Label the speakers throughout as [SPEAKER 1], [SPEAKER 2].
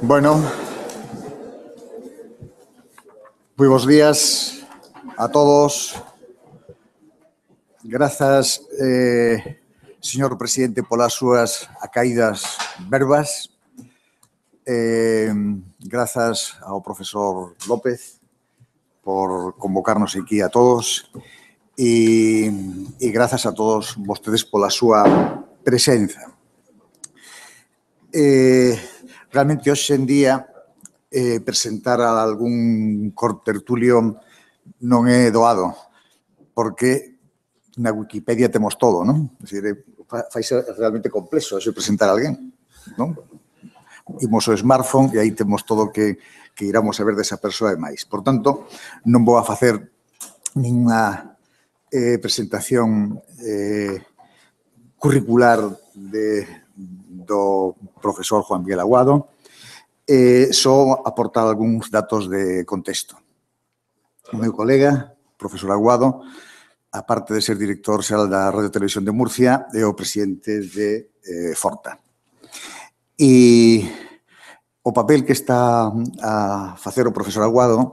[SPEAKER 1] Bueno, muy buenos días a todos. Grazas, señor presidente, polas súas acaídas verbas. Grazas ao profesor López por convocarnos aquí a todos e grazas a todos vostedes pola súa presenza. Realmente, hoxe en día, presentar a algún contertulio non é doado, porque na Wikipedia temos todo, non? É dicir, faise realmente complexo eso presentar a alguén, non? Imos o smartphone e aí temos todo o que iramos saber desa persoa e máis. Por tanto, non vou a facer ninguna presentación curricular do profesor Juan Miguel Aguado, só aportar algúns datos de contexto. O meu colega, profesor Aguado, aparte de ser director xeral da Radio Televisión de Murcia, é o presidente de Forta. E o papel que está a facer o profesor Aguado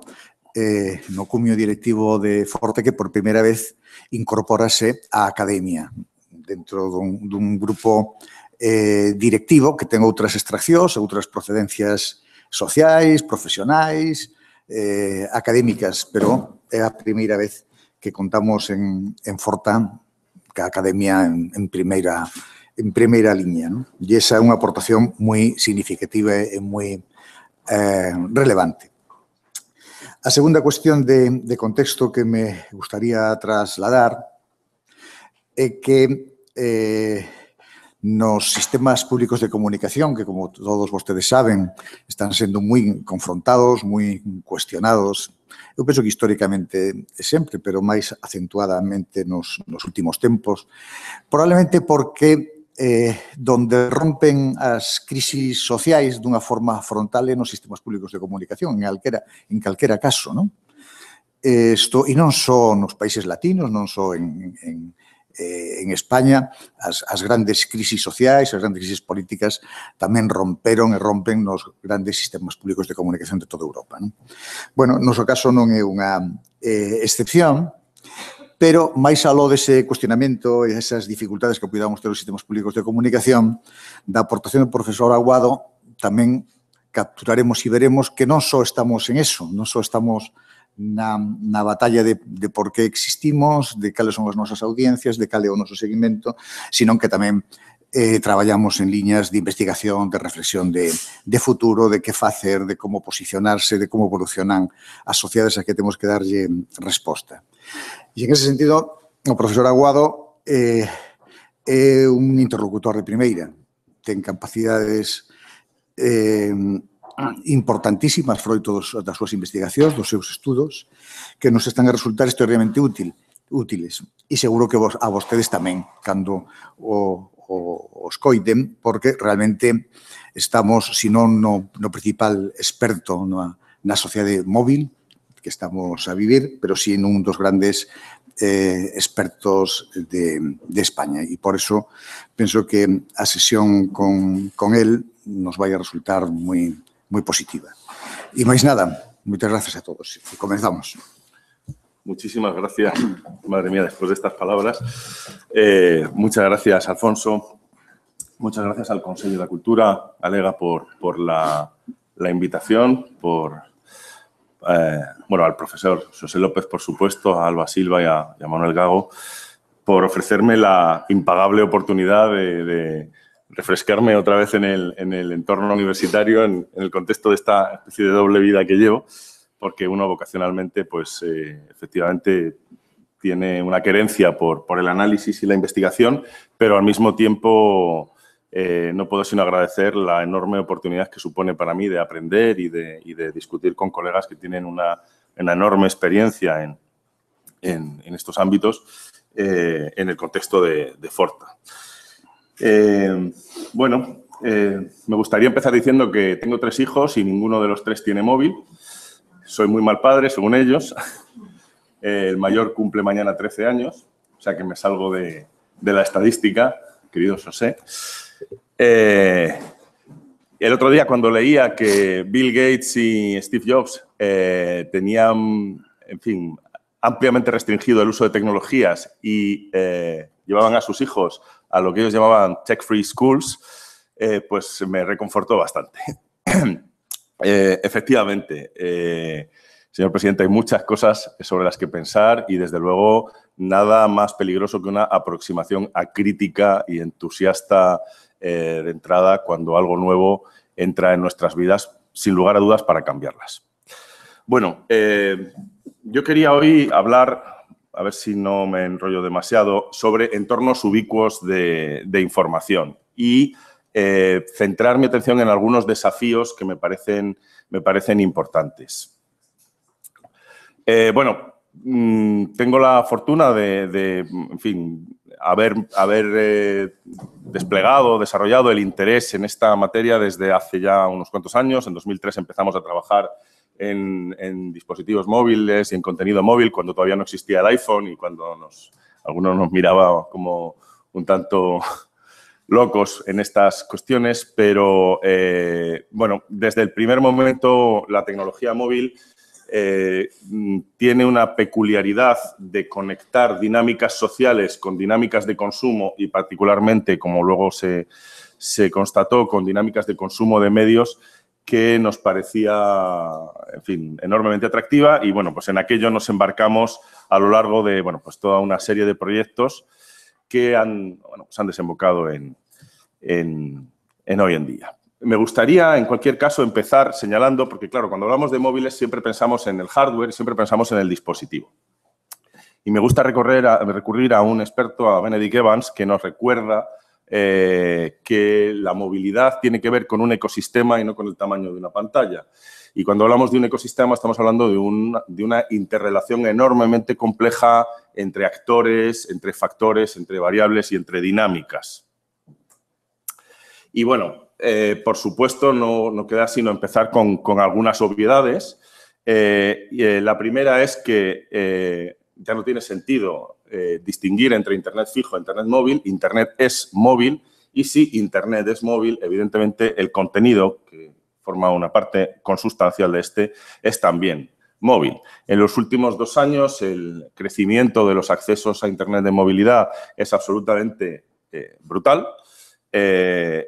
[SPEAKER 1] no cumio directivo de Forta, que por primeira vez incorporase á academia dentro dun grupo directivo que ten outras extraccións, outras procedencias sociais, profesionais, académicas, pero é a primeira vez que contamos en Forta ca academia en primeira liña, non? E esa é unha aportación moi significativa e moi relevante. A segunda cuestión de contexto que me gustaría trasladar é que nos sistemas públicos de comunicación, que, como todos vostedes saben, están sendo moi confrontados, moi cuestionados, eu penso que históricamente sempre, pero máis acentuadamente nos últimos tempos, probablemente porque donde rompen as crisis sociais dunha forma frontal é nos sistemas públicos de comunicación, en calquera caso, non? E non só nos países latinos, non só en España, as grandes crisis sociais, as grandes crisis políticas tamén romperon e rompen nos grandes sistemas públicos de comunicación de toda Europa, non? Bueno, no noso caso non é unha excepción, pero máis aló dese cuestionamento e esas dificultades que podamos ter os sistemas públicos de comunicación, da aportación do profesor Aguado tamén capturaremos e veremos que non só estamos en eso, non só estamos na batalla de por que existimos, de cales son as nosas audiencias, de cal é o noso seguimento, sino que tamén traballamos en liñas de investigación, de reflexión de futuro, de que facer, de como posicionarse, de como evolucionan as sociedades a que temos que darlle resposta. E en ese sentido, o profesor Aguado é un interlocutor de primeira, ten capacidades importantísimas froito das súas investigacións, dos seus estudos, que nos están a resultar extraordinariamente útiles. E seguro que a vostedes tamén, cando o escoiten, porque realmente estamos, se non no principal experto na sociedade móvil que estamos a vivir, pero si nun dos grandes expertos de España. E por eso penso que a sesión con el nos vai a resultar moi positiva. Y máis nada, moitas gracias a todos. Y comenzamos.
[SPEAKER 2] Muchísimas gracias. Madre mía, después de estas palabras. Muchas gracias, Alfonso. Muchas gracias al Consejo de la Cultura, Alega, por la invitación, al profesor José López, por supuesto, a Alba Silva y a Manuel Gago, por ofrecerme la impagable oportunidad de refrescarme otra vez en el entorno universitario, en el contexto de esta especie de doble vida que llevo, porque uno vocacionalmente, pues, efectivamente tiene una querencia por el análisis y la investigación, pero al mismo tiempo no puedo sino agradecer la enorme oportunidad que supone para mí de aprender y de discutir con colegas que tienen una enorme experiencia en estos ámbitos en el contexto de Forta. Me gustaría empezar diciendo que tengo 3 hijos y ninguno de los 3 tiene móvil. Soy muy mal padre, según ellos. El mayor cumple mañana 13 años, o sea que me salgo de la estadística, querido José. El otro día, cuando leía que Bill Gates y Steve Jobs tenían, en fin, ampliamente restringido el uso de tecnologías y llevaban a sus hijos a lo que ellos llamaban tech-free schools, pues me reconfortó bastante. Efectivamente, señor presidente, hay muchas cosas sobre las que pensar y, desde luego, nada más peligroso que una aproximación acrítica y entusiasta de entrada cuando algo nuevo entra en nuestras vidas, sin lugar a dudas, para cambiarlas. Bueno, yo quería hoy hablar, a ver si no me enrollo demasiado, sobre entornos ubicuos de información y centrar mi atención en algunos desafíos que me parecen importantes. Bueno, tengo la fortuna de en fin, haber desplegado, desarrollado el interés en esta materia desde hace ya unos cuantos años. En 2003 empezamos a trabajar en dispositivos móviles y en contenido móvil, cuando todavía no existía el iPhone y cuando algunos nos miraba como un tanto locos en estas cuestiones, pero bueno, desde el primer momento la tecnología móvil tiene una peculiaridad de conectar dinámicas sociales con dinámicas de consumo y, particularmente, como luego se constató, con dinámicas de consumo de medios, que nos parecía, en fin, enormemente atractiva. Y, bueno, pues en aquello nos embarcamos a lo largo de, bueno, pues toda una serie de proyectos que han desembocado en hoy en día. Me gustaría, en cualquier caso, empezar señalando, porque, claro, cuando hablamos de móviles siempre pensamos en el hardware, siempre pensamos en el dispositivo. Y me gusta recurrir a un experto, a Benedict Evans, que nos recuerda que la movilidad tiene que ver con un ecosistema y no con el tamaño de una pantalla. Y cuando hablamos de un ecosistema estamos hablando de una interrelación enormemente compleja entre actores, entre factores, entre variables y entre dinámicas. Y, bueno, por supuesto, no queda sino empezar con algunas obviedades. La primera es que ya no tiene sentido distinguir entre Internet fijo e Internet móvil. Internet es móvil y, si Internet es móvil, evidentemente el contenido, que forma una parte consustancial de este, es también móvil. En los últimos 2 años, el crecimiento de los accesos a Internet de movilidad es absolutamente brutal.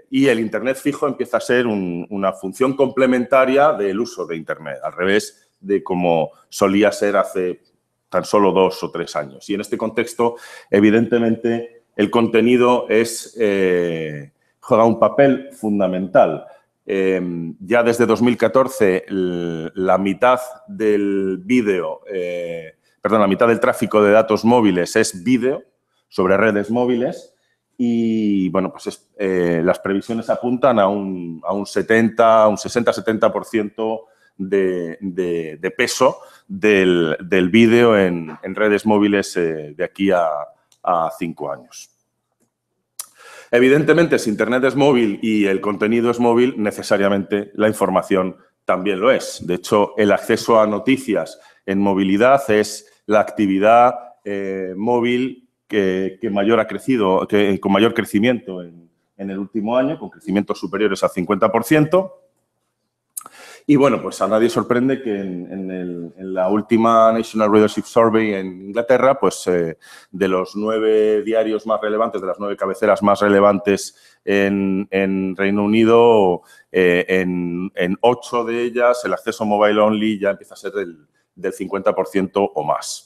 [SPEAKER 2] Y el Internet fijo empieza a ser una función complementaria del uso de Internet, al revés de como solía ser hace tan solo 2 o 3 años. Y en este contexto, evidentemente, el contenido juega un papel fundamental. Ya desde 2014, la mitad del la mitad del tráfico de datos móviles es vídeo sobre redes móviles. Y, bueno, pues las previsiones apuntan a un 60-70% de peso del vídeo en redes móviles de aquí a 5 años. Evidentemente, si Internet es móvil y el contenido es móvil, necesariamente la información también lo es. De hecho, el acceso a noticias en movilidad es la actividad móvil que mayor ha crecido, con mayor crecimiento en el último año, con crecimientos superiores al 50%. Y, bueno, pues a nadie sorprende que en la última National Readership Survey en Inglaterra, pues de los 9 diarios más relevantes, de las 9 cabeceras más relevantes en Reino Unido, en 8 de ellas el acceso mobile only ya empieza a ser del 50% o más.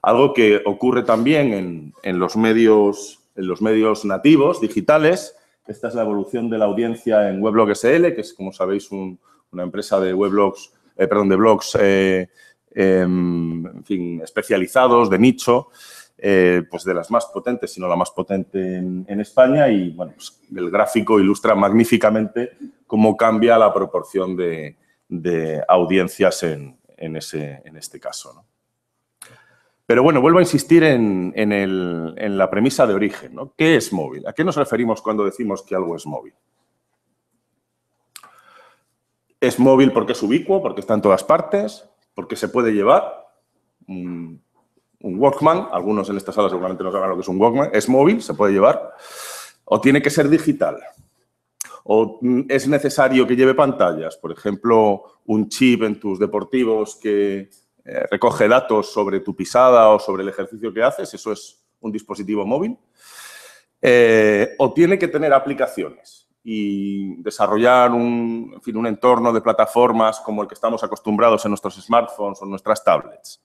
[SPEAKER 2] Algo que ocurre también en los medios nativos, digitales. Esta es la evolución de la audiencia en Weblog SL, que es, como sabéis, una empresa de blogs, en fin, especializados, de nicho, pues de las más potentes, si no la más potente en España. Y, bueno, pues el gráfico ilustra magníficamente cómo cambia la proporción de audiencias en este caso, ¿no? Pero, bueno, vuelvo a insistir en la premisa de origen, ¿no? ¿Qué es móvil? ¿A qué nos referimos cuando decimos que algo es móvil? Es móvil porque es ubicuo, porque está en todas partes, porque se puede llevar. Un Walkman, algunos en esta sala seguramente no saben lo que es un Walkman, es móvil, se puede llevar. O tiene que ser digital. ¿O es necesario que lleve pantallas? Por ejemplo, un chip en tus deportivos que recoge datos sobre tu pisada o sobre el ejercicio que haces. ¿Eso es un dispositivo móvil? ¿O tiene que tener aplicaciones y desarrollar en fin, un entorno de plataformas como el que estamos acostumbrados en nuestros smartphones o en nuestras tablets?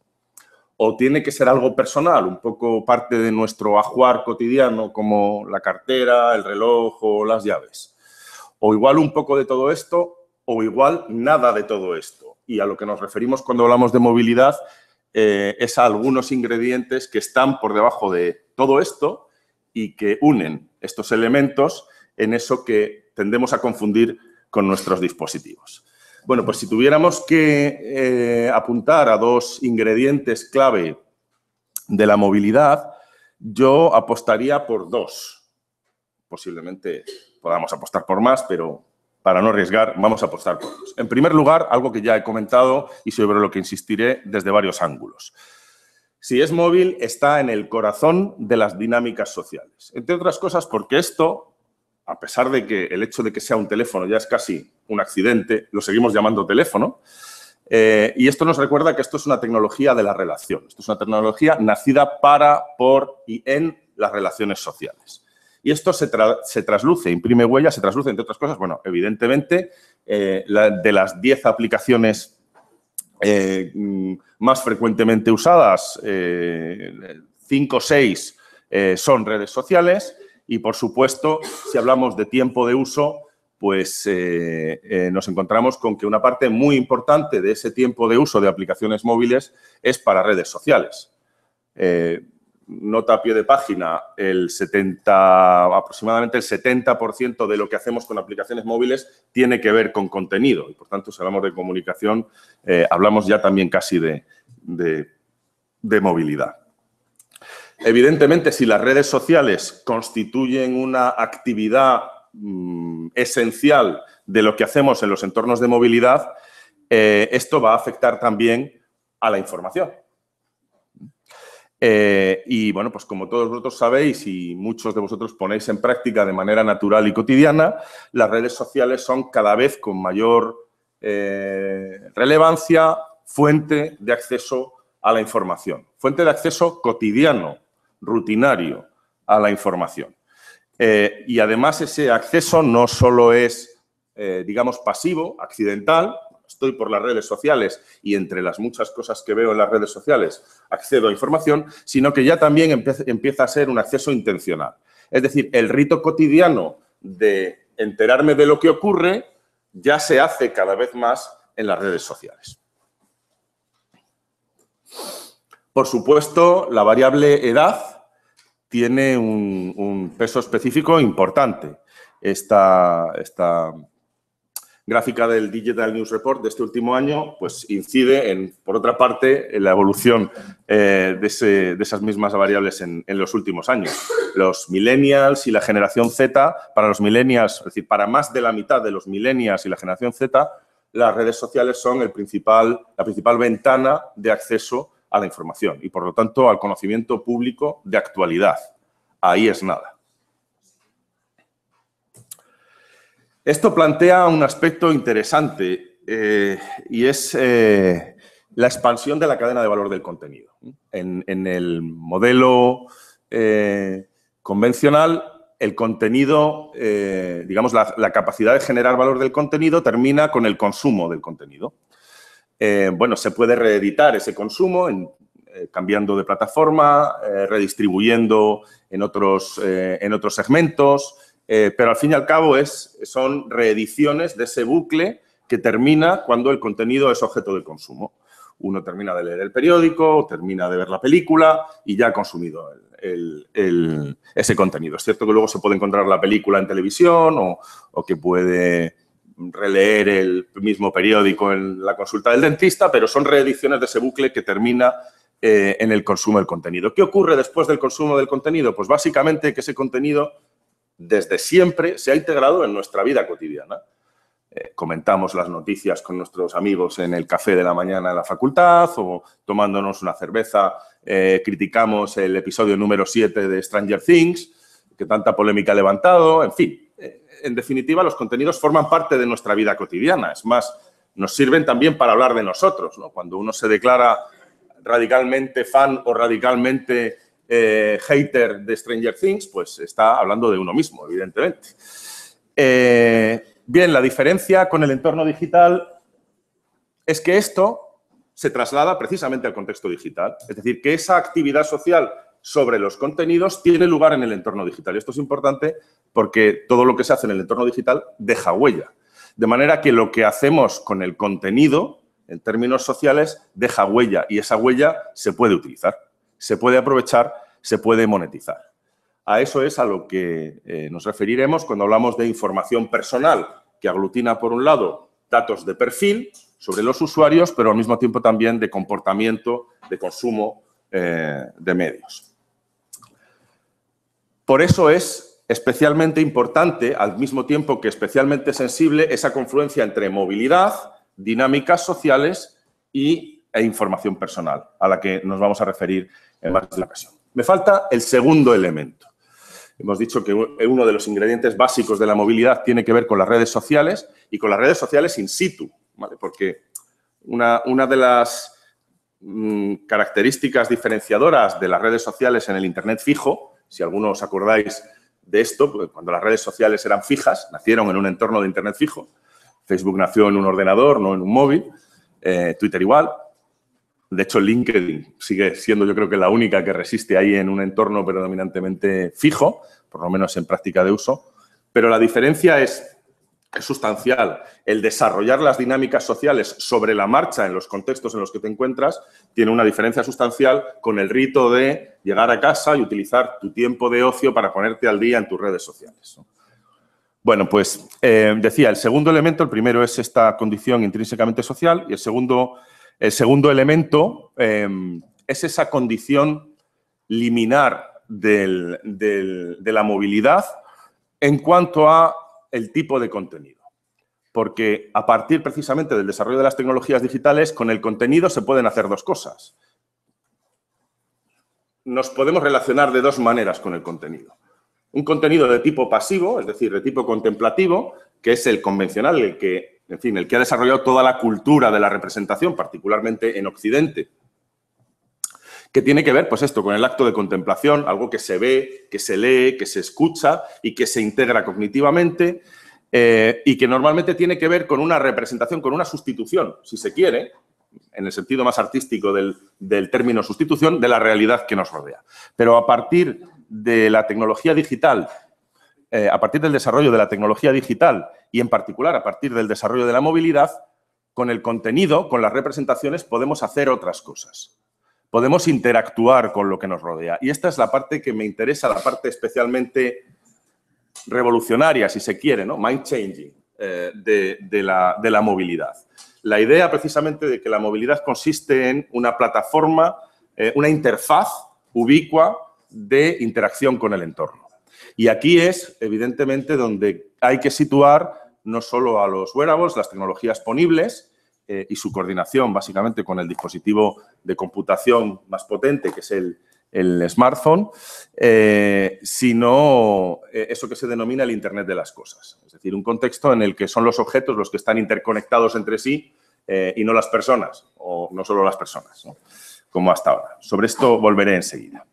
[SPEAKER 2] ¿O tiene que ser algo personal, un poco parte de nuestro ajuar cotidiano como la cartera, el reloj o las llaves? O igual un poco de todo esto, o igual nada de todo esto. Y a lo que nos referimos cuando hablamos de movilidad es a algunos ingredientes que están por debajo de todo esto y que unen estos elementos en eso que tendemos a confundir con nuestros dispositivos. Bueno, pues si tuviéramos que apuntar a dos ingredientes clave de la movilidad, yo apostaría por dos. Posiblemente podamos apostar por más, pero para no arriesgar, vamos a apostar por dos. En primer lugar, algo que ya he comentado y sobre lo que insistiré desde varios ángulos. Si es móvil, está en el corazón de las dinámicas sociales. Entre otras cosas, porque esto, a pesar de que el hecho de que sea un teléfono ya es casi un accidente, lo seguimos llamando teléfono, y esto nos recuerda que esto es una tecnología de la relación. Esto es una tecnología nacida para, por y en las relaciones sociales. Y esto se trasluce, imprime huella, se trasluce, entre otras cosas, bueno, evidentemente, de las 10 aplicaciones más frecuentemente usadas, 5 o 6 son redes sociales y, por supuesto, si hablamos de tiempo de uso, pues nos encontramos con que una parte muy importante de ese tiempo de uso de aplicaciones móviles es para redes sociales. Nota a pie de página, aproximadamente el 70% de lo que hacemos con aplicaciones móviles tiene que ver con contenido. Y, por tanto, si hablamos de comunicación, hablamos ya también casi de movilidad. Evidentemente, si las redes sociales constituyen una actividad esencial de lo que hacemos en los entornos de movilidad, esto va a afectar también a la información. Y, bueno, pues como todos vosotros sabéis y muchos de vosotros ponéis en práctica de manera natural y cotidiana, las redes sociales son cada vez con mayor relevancia fuente de acceso a la información, fuente de acceso cotidiano, rutinario a la información. Y, además, ese acceso no solo es, digamos, pasivo, accidental. Estoy por las redes sociales y entre las muchas cosas que veo en las redes sociales accedo a información, sino que ya también empieza a ser un acceso intencional. Es decir, el rito cotidiano de enterarme de lo que ocurre ya se hace cada vez más en las redes sociales. Por supuesto, la variable edad tiene un peso específico importante. Esta gráfica del Digital News Report de este último año, pues incide, por otra parte, en la evolución de esas mismas variables en los últimos años. Los millennials y la generación Z, para los millennials, es decir, para más de la mitad de los millennials y la generación Z, las redes sociales son la principal ventana de acceso a la información y, por lo tanto, al conocimiento público de actualidad. Ahí es nada. Esto plantea un aspecto interesante y es la expansión de la cadena de valor del contenido. En el modelo convencional, el contenido, digamos, la capacidad de generar valor del contenido termina con el consumo del contenido. Bueno, se puede reeditar ese consumo cambiando de plataforma, redistribuyendo en otros segmentos, pero al fin y al cabo son reediciones de ese bucle que termina cuando el contenido es objeto de consumo. Uno termina de leer el periódico, termina de ver la película y ya ha consumido ese contenido. Es cierto que luego se puede encontrar la película en televisión o que puede releer el mismo periódico en la consulta del dentista, pero son reediciones de ese bucle que termina en el consumo del contenido. ¿Qué ocurre después del consumo del contenido? Pues básicamente que ese contenido desde siempre se ha integrado en nuestra vida cotidiana. Comentamos las noticias con nuestros amigos en el café de la mañana en la facultad o tomándonos una cerveza, criticamos el episodio número 7 de Stranger Things, que tanta polémica ha levantado, en fin. en definitiva, los contenidos forman parte de nuestra vida cotidiana. Es más, nos sirven también para hablar de nosotros, ¿no? Cuando uno se declara radicalmente fan o radicalmente hater de Stranger Things, pues está hablando de uno mismo, evidentemente. Bien, la diferencia con el entorno digital es que esto se traslada precisamente al contexto digital. Es decir, que esa actividad social sobre los contenidos tiene lugar en el entorno digital. Y esto es importante porque todo lo que se hace en el entorno digital deja huella. De manera que lo que hacemos con el contenido, en términos sociales, deja huella y esa huella se puede utilizar, se puede aprovechar, se puede monetizar. A eso es a lo que nos referiremos cuando hablamos de información personal, que aglutina, por un lado, datos de perfil sobre los usuarios, pero al mismo tiempo también de comportamiento, de consumo de medios. Por eso es especialmente importante, al mismo tiempo que especialmente sensible, esa confluencia entre movilidad, dinámicas sociales e información personal, a la que nos vamos a referir en más de una ocasión. Me falta el segundo elemento. Hemos dicho que uno de los ingredientes básicos de la movilidad tiene que ver con las redes sociales y con las redes sociales in situ, ¿vale? Porque una de las características diferenciadoras de las redes sociales en el Internet fijo, si alguno os acordáis de esto, pues cuando las redes sociales eran fijas, nacieron en un entorno de Internet fijo. Facebook nació en un ordenador, no en un móvil. Twitter igual. De hecho, LinkedIn sigue siendo, yo creo que la única que resiste ahí en un entorno predominantemente fijo, por lo menos en práctica de uso. Pero la diferencia es sustancial. El desarrollar las dinámicas sociales sobre la marcha en los contextos en los que te encuentras tiene una diferencia sustancial con el rito de llegar a casa y utilizar tu tiempo de ocio para ponerte al día en tus redes sociales, ¿no? Bueno, pues decía, el segundo elemento, el primero es esta condición intrínsecamente social y el segundo elemento es esa condición liminar de la movilidad en cuanto a el tipo de contenido. Porque a partir precisamente del desarrollo de las tecnologías digitales, con el contenido se pueden hacer dos cosas. Nos podemos relacionar de dos maneras con el contenido. Un contenido de tipo pasivo, es decir, de tipo contemplativo, que es el convencional, el que ha desarrollado toda la cultura de la representación, particularmente en Occidente, que tiene que ver, pues esto, con el acto de contemplación, algo que se ve, que se lee, que se escucha y que se integra cognitivamente y que normalmente tiene que ver con una representación, con una sustitución, si se quiere, en el sentido más artístico del término sustitución, de la realidad que nos rodea. Pero a partir de la tecnología digital, a partir del desarrollo de la tecnología digital y, en particular, a partir del desarrollo de la movilidad, con el contenido, con las representaciones, podemos hacer otras cosas. Podemos interactuar con lo que nos rodea. Y esta es la parte que me interesa, la parte especialmente revolucionaria, si se quiere, ¿no? Mind-changing de la movilidad. La idea, precisamente, de que la movilidad consiste en una plataforma, una interfaz ubicua de interacción con el entorno. Y aquí es, evidentemente, donde hay que situar no solo a los wearables, las tecnologías ponibles y su coordinación, básicamente, con el dispositivo de computación más potente, que es el smartphone, sino eso que se denomina el Internet de las cosas. Es decir, un contexto en el que son los objetos los que están interconectados entre sí y no las personas, o no solo las personas, ¿no? Como hasta ahora. Sobre esto volveré enseguida.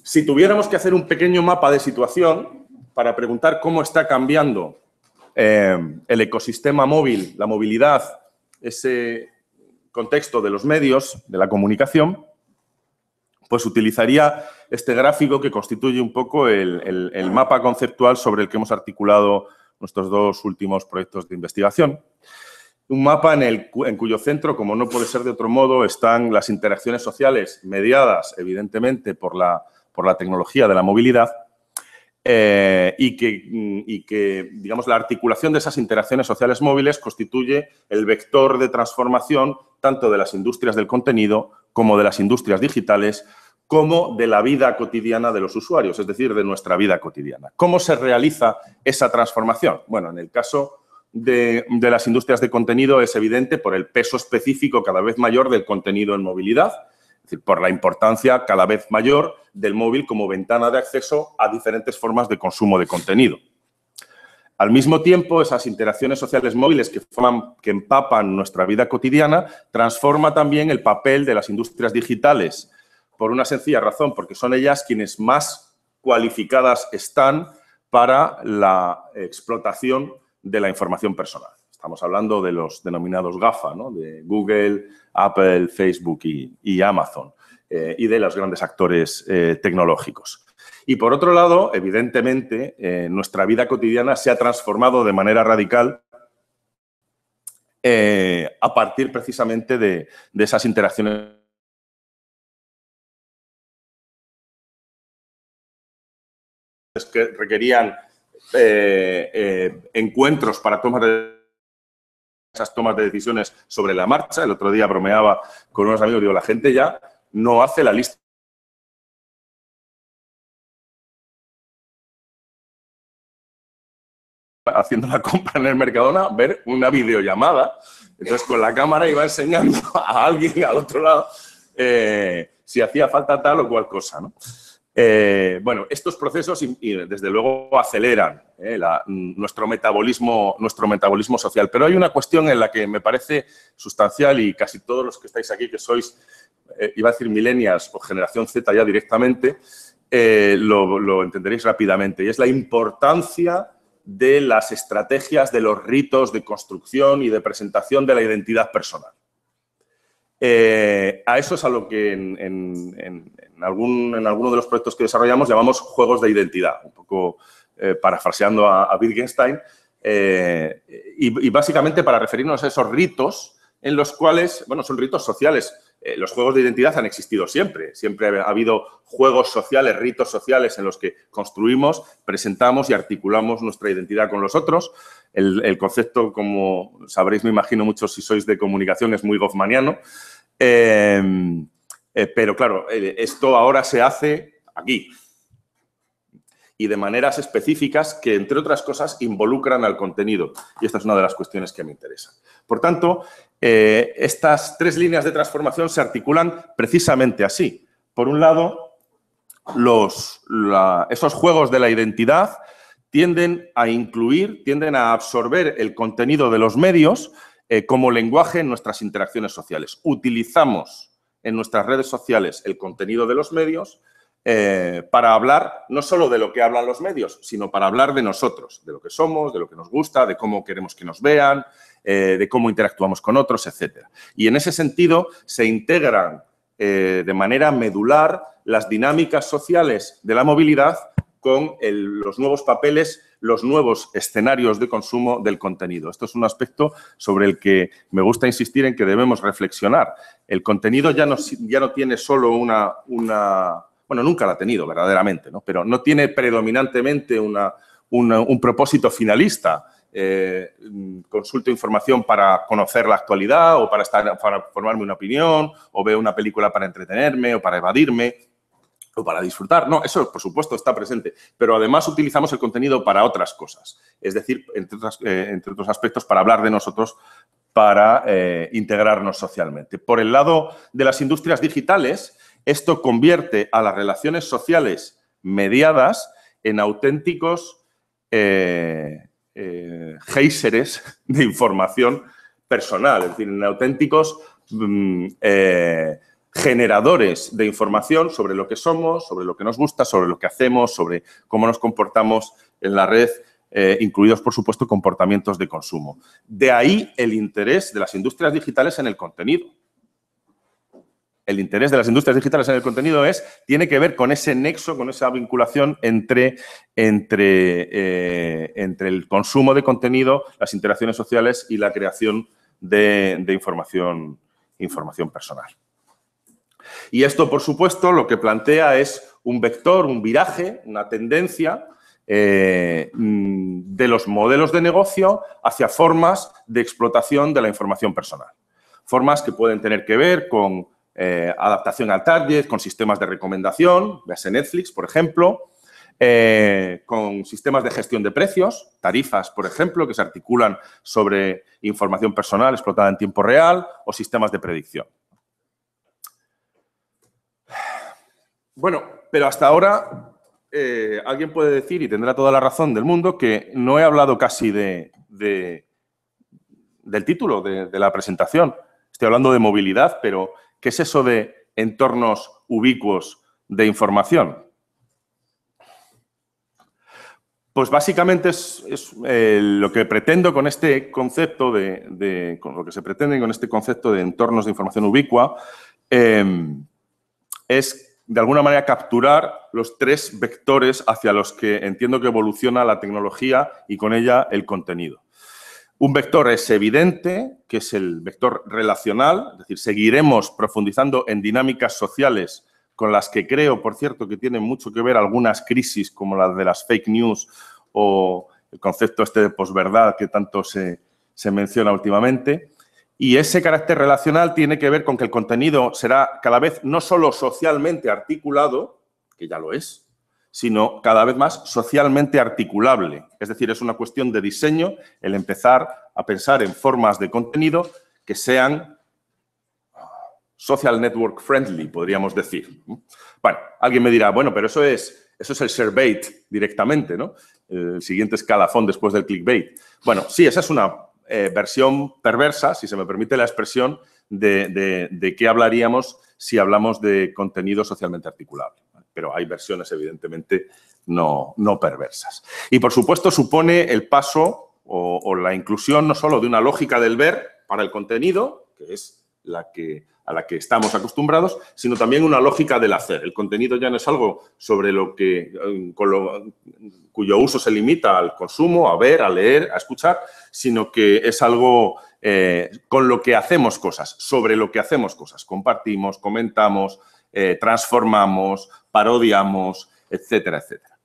[SPEAKER 2] Si tuviéramos que hacer un pequeño mapa de situación para preguntar cómo está cambiando el ecosistema móvil, la movilidad, ese contexto de los medios, de la comunicación, pues utilizaría este gráfico que constituye un poco el mapa conceptual sobre el que hemos articulado nuestros dos últimos proyectos de investigación. Un mapa en cuyo centro, como no puede ser de otro modo, están las interacciones sociales mediadas, evidentemente, por la tecnología de la movilidad y que, digamos, la articulación de esas interacciones sociales móviles constituye el vector de transformación tanto de las industrias del contenido como de las industrias digitales, como de la vida cotidiana de los usuarios, es decir, de nuestra vida cotidiana. ¿Cómo se realiza esa transformación? Bueno, en el caso de las industrias de contenido es evidente por el peso específico cada vez mayor del contenido en movilidad. Es decir, por la importancia cada vez mayor del móvil como ventana de acceso a diferentes formas de consumo de contenido. Al mismo tiempo, esas interacciones sociales móviles que empapan nuestra vida cotidiana transforma también el papel de las industrias digitales por una sencilla razón, porque son ellas quienes más cualificadas están para la explotación de la información personal. Estamos hablando de los denominados GAFA, ¿no? De Google, Apple, Facebook y Amazon, y de los grandes actores tecnológicos. Y, por otro lado, evidentemente, nuestra vida cotidiana se ha transformado de manera radical a partir precisamente de esas interacciones que requerían encuentros para esas tomas de decisiones sobre la marcha. El otro día bromeaba con unos amigos, digo, la gente ya no hace la lista haciendo la compra en el Mercadona, ver una videollamada. Entonces, con la cámara iba enseñando a alguien al otro lado si hacía falta tal o cual cosa, ¿no? Bueno, estos procesos, desde luego, aceleran nuestro metabolismo social. Pero hay una cuestión en la que me parece sustancial y casi todos los que estáis aquí, que sois, iba a decir millennials o generación Z ya directamente, lo entenderéis rápidamente. Y es la importancia de las estrategias, de los ritos de construcción y de presentación de la identidad personal. A eso es a lo que en alguno de los proyectos que desarrollamos llamamos juegos de identidad, un poco parafraseando a Wittgenstein, y básicamente para referirnos a esos ritos en los cuales, bueno, son ritos sociales. Los juegos de identidad han existido siempre. Siempre ha habido juegos sociales, ritos sociales en los que construimos, presentamos y articulamos nuestra identidad con los otros. El concepto, como sabréis, me imagino muchos si sois de comunicación, es muy goffmaniano. Pero, claro, esto ahora se hace aquí y de maneras específicas que, entre otras cosas, involucran al contenido. Y esta es una de las cuestiones que me interesan. Por tanto, estas tres líneas de transformación se articulan precisamente así. Por un lado, esos juegos de la identidad tienden a incluir, tienden a absorber el contenido de los medios como lenguaje en nuestras interacciones sociales. Utilizamos en nuestras redes sociales el contenido de los medios para hablar no solo de lo que hablan los medios, sino para hablar de nosotros, de lo que somos, de lo que nos gusta, de cómo queremos que nos vean, de cómo interactuamos con otros, etc. Y en ese sentido se integran de manera medular las dinámicas sociales de la movilidad con los nuevos papeles, los nuevos escenarios de consumo del contenido. Esto es un aspecto sobre el que me gusta insistir en que debemos reflexionar. El contenido ya no tiene solo bueno, nunca la ha tenido verdaderamente, ¿no? Pero no tiene predominantemente un propósito finalista. Consulto información para conocer la actualidad o para formarme una opinión, o veo una película para entretenerme o para evadirme o para disfrutar. No, eso, por supuesto, está presente. Pero además utilizamos el contenido para otras cosas. Es decir, entre otros aspectos, para hablar de nosotros, para integrarnos socialmente. Por el lado de las industrias digitales, esto convierte a las relaciones sociales mediadas en auténticos géiseres de información personal, es decir, en auténticos generadores de información sobre lo que somos, sobre lo que nos gusta, sobre lo que hacemos, sobre cómo nos comportamos en la red, incluidos, por supuesto, comportamientos de consumo. De ahí el interés de las industrias digitales en el contenido. El interés de las industrias digitales en el contenido tiene que ver con ese nexo, con esa vinculación entre el consumo de contenido, las interacciones sociales y la creación de información personal. Y esto, por supuesto, lo que plantea es un vector, un viraje, una tendencia de los modelos de negocio hacia formas de explotación de la información personal. Formas que pueden tener que ver con adaptación al target, con sistemas de recomendación, véase Netflix, por ejemplo, con sistemas de gestión de precios, tarifas, por ejemplo, que se articulan sobre información personal explotada en tiempo real o sistemas de predicción. Bueno, pero hasta ahora alguien puede decir, y tendrá toda la razón del mundo, que no he hablado casi del título de la presentación. Estoy hablando de movilidad, pero ¿qué es eso de entornos ubicuos de información? Pues básicamente es lo que pretendo con este concepto con lo que se pretende con este concepto de entornos de información ubicua es de alguna manera capturar los tres vectores hacia los que entiendo que evoluciona la tecnología y con ella el contenido. Un vector es evidente, que es el vector relacional, es decir, seguiremos profundizando en dinámicas sociales con las que creo, por cierto, que tienen mucho que ver algunas crisis como la de las fake news o el concepto este de posverdad que tanto se menciona últimamente. Y ese carácter relacional tiene que ver con que el contenido será cada vez no solo socialmente articulado, que ya lo es, sino cada vez más socialmente articulable. Es decir, es una cuestión de diseño el empezar a pensar en formas de contenido que sean social network friendly, podríamos decir. Bueno, alguien me dirá, bueno, pero eso es el sharebait directamente, ¿no? El siguiente escalafón después del clickbait. Bueno, sí, esa es una versión perversa, si se me permite la expresión, de qué hablaríamos si hablamos de contenido socialmente articulable. Pero hay versiones, evidentemente, no perversas. Y, por supuesto, supone el paso o la inclusión no solo de una lógica del ver para el contenido, que es a la que estamos acostumbrados, sino también una lógica del hacer. El contenido ya no es algo sobre cuyo uso se limita al consumo, a ver, a leer, a escuchar, sino que es algo con lo que hacemos cosas, sobre lo que hacemos cosas. Compartimos, comentamos, transformamos, parodiamos, etcétera, etcétera.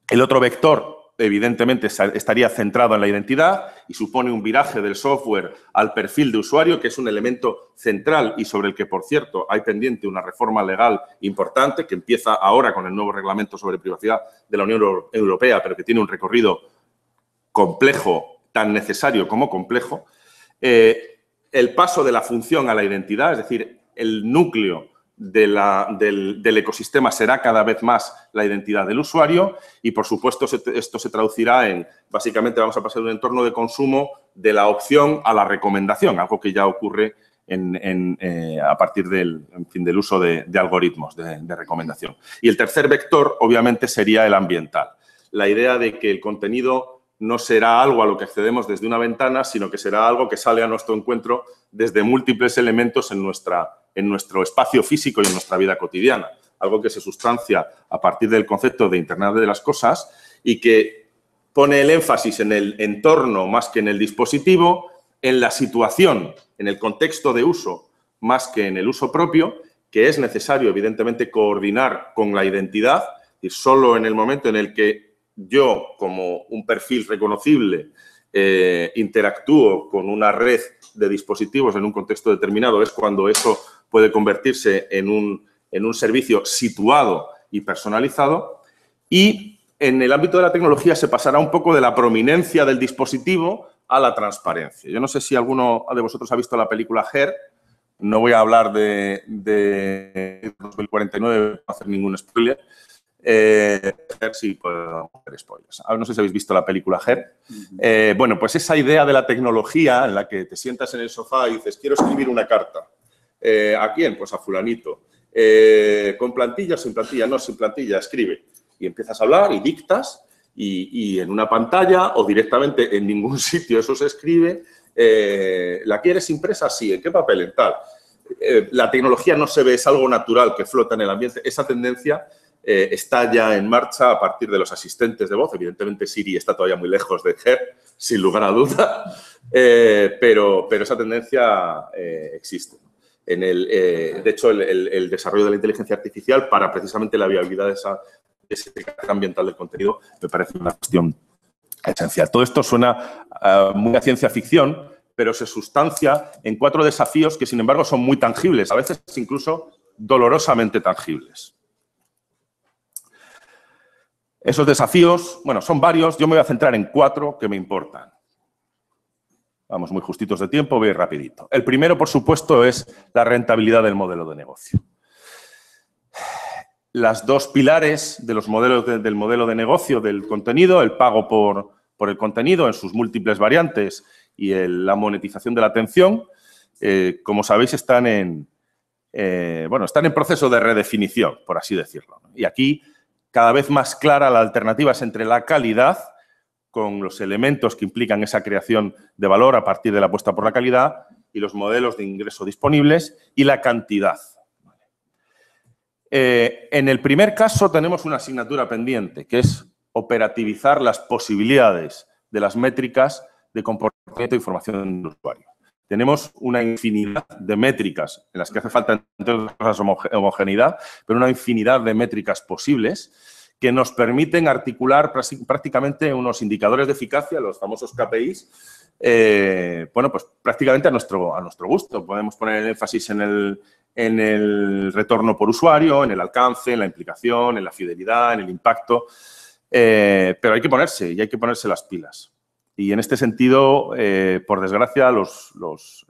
[SPEAKER 2] El otro vector, evidentemente, estaría centrado en la identidad y supone un viraje del software al perfil de usuario, que es un elemento central y sobre el que, por cierto, hay pendiente una reforma legal importante que empieza ahora con el nuevo reglamento sobre privacidad de la Unión Europea, pero que tiene un recorrido complejo, tan necesario como complejo. El paso de la función a la identidad, es decir, el núcleo del ecosistema será cada vez más la identidad del usuario y, por supuesto, esto se traducirá en, básicamente, vamos a pasar de un entorno de consumo de la opción a la recomendación, algo que ya ocurre a partir del uso de algoritmos de recomendación. Y el tercer vector, obviamente, sería el ambiental. La idea de que el contenido no será algo a lo que accedemos desde una ventana, sino que será algo que sale a nuestro encuentro desde múltiples elementos en nuestro espacio físico y en nuestra vida cotidiana. Algo que se sustancia a partir del concepto de Internet de las cosas y que pone el énfasis en el entorno más que en el dispositivo, en la situación, en el contexto de uso más que en el uso propio, que es necesario, evidentemente, coordinar con la identidad y solo en el momento en el que yo, como un perfil reconocible, interactúo con una red de dispositivos en un contexto determinado, es cuando eso puede convertirse en un servicio situado y personalizado. Y en el ámbito de la tecnología se pasará un poco de la prominencia del dispositivo a la transparencia. Yo no sé si alguno de vosotros ha visto la película Her. No voy a hablar de 2049, no hacer ningún spoiler. Sí, puedo hacer spoilers. No sé si habéis visto la película Her. Bueno, pues esa idea de la tecnología en la que te sientas en el sofá y dices, quiero escribir una carta. ¿A quién? Pues a fulanito. ¿Con plantilla o sin plantilla? No, sin plantilla, escribe. Y empiezas a hablar y dictas y en una pantalla o directamente en ningún sitio eso se escribe. ¿La quieres impresa? Sí. ¿En qué papel? En tal. La tecnología no se ve, es algo natural que flota en el ambiente. Esa tendencia está ya en marcha a partir de los asistentes de voz. Evidentemente, Siri está todavía muy lejos de Her, sin lugar a duda, pero esa tendencia existe. De hecho, el desarrollo de la inteligencia artificial para precisamente la viabilidad de ese carácter ambiental del contenido me parece una cuestión esencial. Todo esto suena muy a ciencia ficción, pero se sustancia en 4 desafíos que, sin embargo, son muy tangibles, a veces incluso dolorosamente tangibles. Esos desafíos, bueno, son varios. Yo me voy a centrar en 4 que me importan. Vamos muy justitos de tiempo, voy rapidito. El primero, por supuesto, es la rentabilidad del modelo de negocio. las dos pilares de los modelos del modelo de negocio del contenido, el pago por el contenido en sus múltiples variantes y la monetización de la atención, como sabéis, están en proceso de redefinición, por así decirlo. Y aquí, cada vez más clara la alternativa es entre la calidad, con los elementos que implican esa creación de valor a partir de la apuesta por la calidad, y los modelos de ingreso disponibles, y la cantidad. En el primer caso tenemos una asignatura pendiente, que es operativizar las posibilidades de las métricas de comportamiento e información del usuario. Tenemos una infinidad de métricas en las que hace falta, entre otras cosas, homogeneidad, pero una infinidad de métricas posibles que nos permiten articular prácticamente unos indicadores de eficacia, los famosos KPIs, pues prácticamente a nuestro gusto. Podemos poner el énfasis en el retorno por usuario, en el alcance, en la implicación, en la fidelidad, en el impacto, pero hay que ponerse las pilas. Y en este sentido, por desgracia, los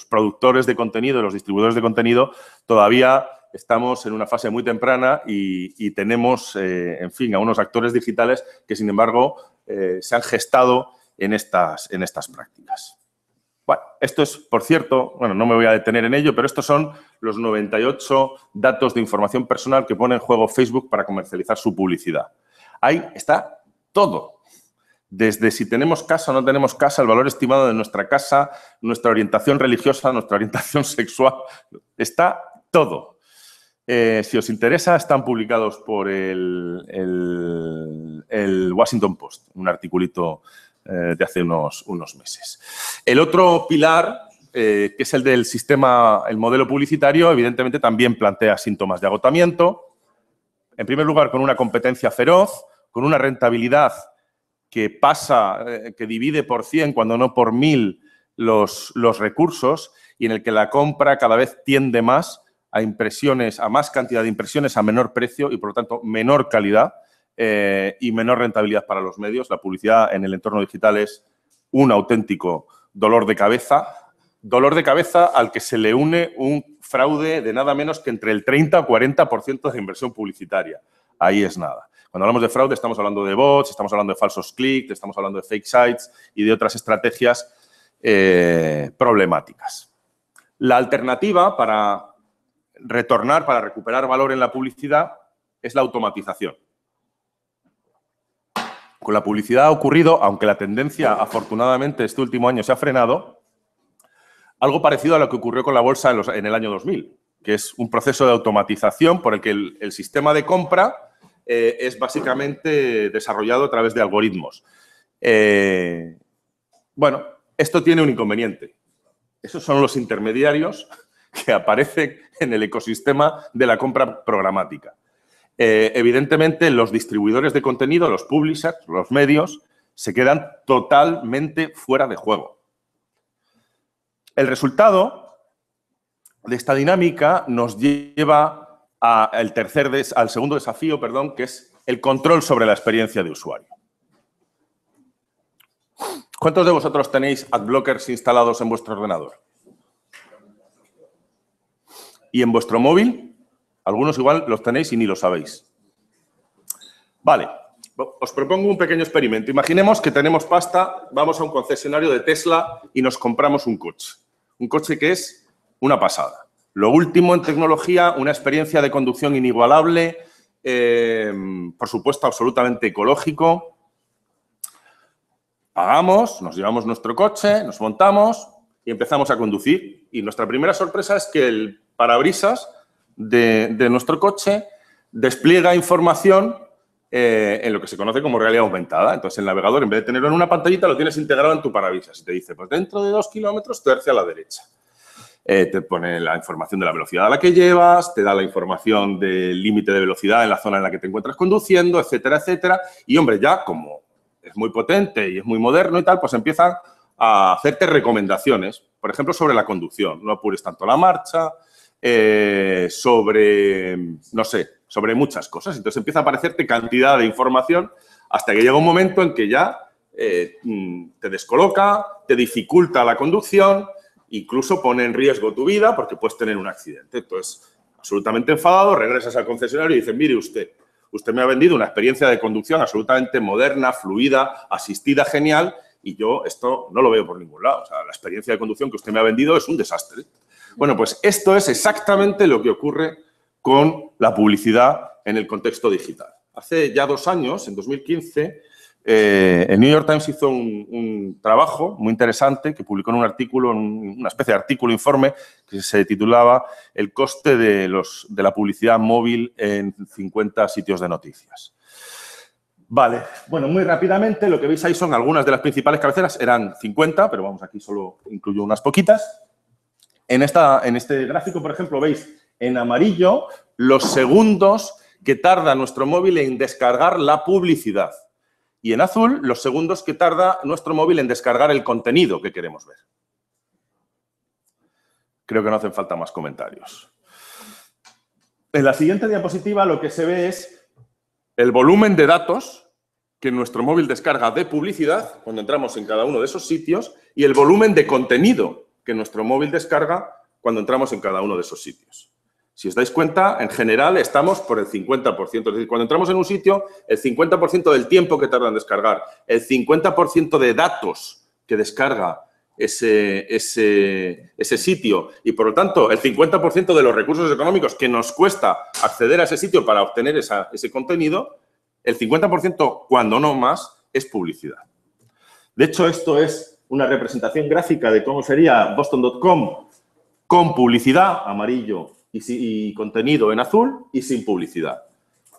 [SPEAKER 2] productores de contenido, los distribuidores de contenido, todavía estamos en una fase muy temprana y tenemos, en fin, a unos actores digitales que, sin embargo, se han gestado en estas prácticas. Bueno, esto es, por cierto, no me voy a detener en ello, pero estos son los 98 datos de información personal que pone en juego Facebook para comercializar su publicidad. Ahí está todo. Desde si tenemos casa o no tenemos casa, el valor estimado de nuestra casa, nuestra orientación religiosa, nuestra orientación sexual, está todo. Si os interesa, están publicados por el Washington Post, un articulito de hace unos meses. El otro pilar, que es el del sistema, el modelo publicitario, evidentemente también plantea síntomas de agotamiento. En primer lugar, con una competencia feroz, con una rentabilidad que divide por 100, cuando no por 1000, los recursos, y en el que la compra cada vez tiende más a más cantidad de impresiones a menor precio y, por lo tanto, menor calidad y menor rentabilidad para los medios. La publicidad en el entorno digital es un auténtico dolor de cabeza al que se le une un fraude de nada menos que entre el 30 o 40% de inversión publicitaria. Ahí es nada. Cuando hablamos de fraude estamos hablando de bots, estamos hablando de falsos clics, estamos hablando de fake sites y de otras estrategias problemáticas. La alternativa para recuperar valor en la publicidad es la automatización. Con la publicidad ha ocurrido, aunque la tendencia afortunadamente este último año se ha frenado, algo parecido a lo que ocurrió con la bolsa en el año 2000, que es un proceso de automatización por el que el sistema de compra es básicamente desarrollado a través de algoritmos. Bueno, esto tiene un inconveniente. Esos son los intermediarios que aparecen en el ecosistema de la compra programática. Evidentemente, los distribuidores de contenido, los publishers, los medios, se quedan totalmente fuera de juego. El resultado de esta dinámica nos lleva al segundo desafío, que es el control sobre la experiencia de usuario. ¿Cuántos de vosotros tenéis adblockers instalados en vuestro ordenador? ¿Y en vuestro móvil? Algunos igual los tenéis y ni lo sabéis. Vale, os propongo un pequeño experimento. Imaginemos que tenemos pasta, vamos a un concesionario de Tesla y nos compramos un coche. Un coche que es una pasada. Lo último en tecnología, una experiencia de conducción inigualable, por supuesto absolutamente ecológico. Pagamos, nos llevamos nuestro coche, nos montamos y empezamos a conducir. Y nuestra primera sorpresa es que el parabrisas de nuestro coche despliega información en lo que se conoce como realidad aumentada. Entonces, el navegador, en vez de tenerlo en una pantallita, lo tienes integrado en tu parabrisas y te dice, pues dentro de 2 kilómetros, tuerce a la derecha. Te pone la información de la velocidad a la que llevas, te da la información del límite de velocidad en la zona en la que te encuentras conduciendo, etcétera, etcétera. Y, hombre, ya como es muy potente y es muy moderno y tal, pues empiezan a hacerte recomendaciones, por ejemplo, sobre la conducción. No apures tanto la marcha, sobre muchas cosas. Entonces, empieza a aparecerte cantidad de información hasta que llega un momento en que ya te descoloca, te dificulta la conducción, incluso pone en riesgo tu vida porque puedes tener un accidente. Entonces, absolutamente enfadado, regresas al concesionario y dices, mire usted me ha vendido una experiencia de conducción absolutamente moderna, fluida, asistida, genial, y yo esto no lo veo por ningún lado. O sea, la experiencia de conducción que usted me ha vendido es un desastre. Bueno, pues esto es exactamente lo que ocurre con la publicidad en el contexto digital. Hace ya 2 años, en 2015, el New York Times hizo un trabajo muy interesante que publicó en un artículo, una especie de artículo-informe que se titulaba El coste de la publicidad móvil en 50 sitios de noticias. Vale, bueno, muy rápidamente lo que veis ahí son algunas de las principales cabeceras, eran 50, pero vamos, aquí solo incluyo unas poquitas. En este gráfico, por ejemplo, veis en amarillo los segundos que tarda nuestro móvil en descargar la publicidad. Y en azul, los segundos que tarda nuestro móvil en descargar el contenido que queremos ver. Creo que no hacen falta más comentarios. En la siguiente diapositiva lo que se ve es el volumen de datos que nuestro móvil descarga de publicidad cuando entramos en cada uno de esos sitios y el volumen de contenido que nuestro móvil descarga cuando entramos en cada uno de esos sitios. Si os dais cuenta, en general estamos por el 50%. Es decir, cuando entramos en un sitio, el 50% del tiempo que tarda en descargar, el 50% de datos que descarga ese sitio y, por lo tanto, el 50% de los recursos económicos que nos cuesta acceder a ese sitio para obtener ese contenido, el 50%, cuando no más, es publicidad. De hecho, esto es una representación gráfica de cómo sería Boston.com con publicidad, amarillo, y contenido en azul y sin publicidad.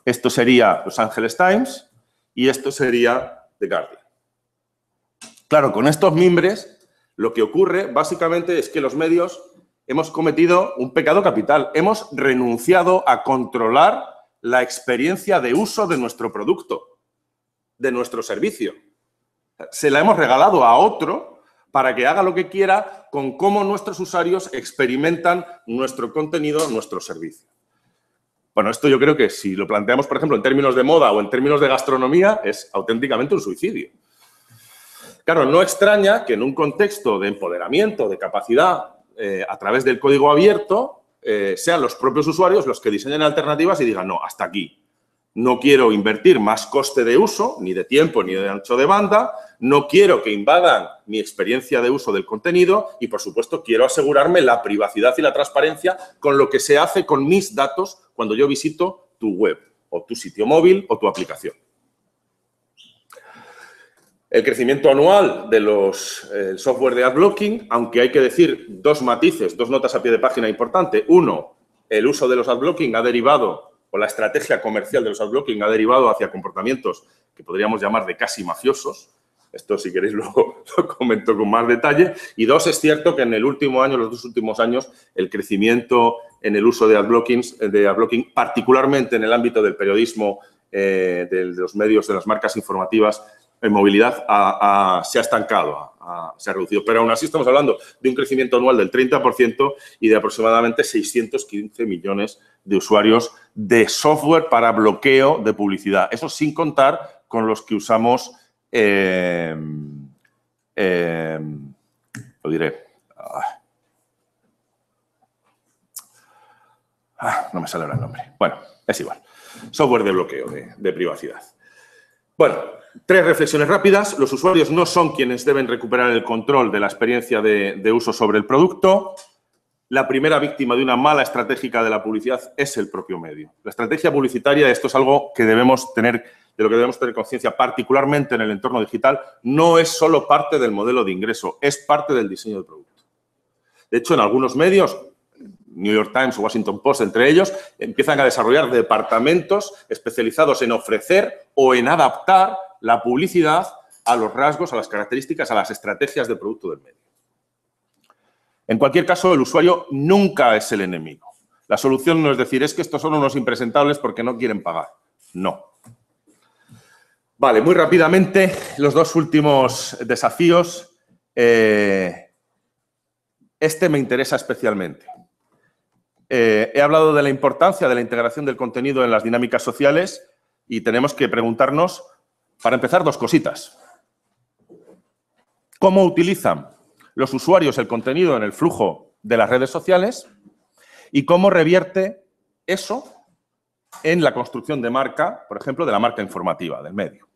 [SPEAKER 2] Esto sería Los Angeles Times y esto sería The Guardian. Claro, con estos mimbres lo que ocurre básicamente es que los medios hemos cometido un pecado capital. Hemos renunciado a controlar la experiencia de uso de nuestro producto, de nuestro servicio. Se la hemos regalado a otro para que haga lo que quiera con cómo nuestros usuarios experimentan nuestro contenido, nuestro servicio. Bueno, esto yo creo que si lo planteamos, por ejemplo, en términos de moda o en términos de gastronomía, es auténticamente un suicidio. Claro, no extraña que en un contexto de empoderamiento, de capacidad, a través del código abierto, sean los propios usuarios los que diseñen alternativas y digan, no, hasta aquí. No quiero invertir más coste de uso, ni de tiempo, ni de ancho de banda. No quiero que invadan mi experiencia de uso del contenido y, por supuesto, quiero asegurarme la privacidad y la transparencia con lo que se hace con mis datos cuando yo visito tu web o tu sitio móvil o tu aplicación. El crecimiento anual del software de adblocking, aunque hay que decir 2 matices, 2 notas a pie de página importante. Uno, el uso de los adblocking ha derivado, o la estrategia comercial de los adblocking ha derivado hacia comportamientos que podríamos llamar de casi mafiosos. Esto, si queréis, luego lo comento con más detalle. Y 2, es cierto que en el último año, los 2 últimos años, el crecimiento en el uso de adblocking, particularmente en el ámbito del periodismo, de los medios, de las marcas informativas, en movilidad se ha estancado, se ha reducido. Pero aún así estamos hablando de un crecimiento anual del 30% y de aproximadamente 615 millones de usuarios de software para bloqueo de publicidad. Eso sin contar con los que usamos, lo diré, no me sale ahora el nombre. Bueno, es igual. Software de bloqueo de privacidad. Bueno, 3 reflexiones rápidas. Los usuarios no son quienes deben recuperar el control de la experiencia de uso sobre el producto. La primera víctima de una mala estrategia de la publicidad es el propio medio. La estrategia publicitaria, esto es algo que de lo que debemos tener conciencia, particularmente en el entorno digital, no es solo parte del modelo de ingreso, es parte del diseño del producto. De hecho, en algunos medios, New York Times o Washington Post, entre ellos, empiezan a desarrollar departamentos especializados en ofrecer o en adaptar la publicidad a los rasgos, a las características, a las estrategias de producto del medio. En cualquier caso, el usuario nunca es el enemigo. La solución no es decir, es que estos son unos impresentables porque no quieren pagar. No. Vale, muy rápidamente, los 2 últimos desafíos. Este me interesa especialmente. He hablado de la importancia de la integración del contenido en las dinámicas sociales y tenemos que preguntarnos, para empezar, 2 cositas. ¿Cómo utilizan los usuarios el contenido en el flujo de las redes sociales? ¿Y cómo revierte eso en la construcción de marca, por ejemplo, de la marca informativa del medio.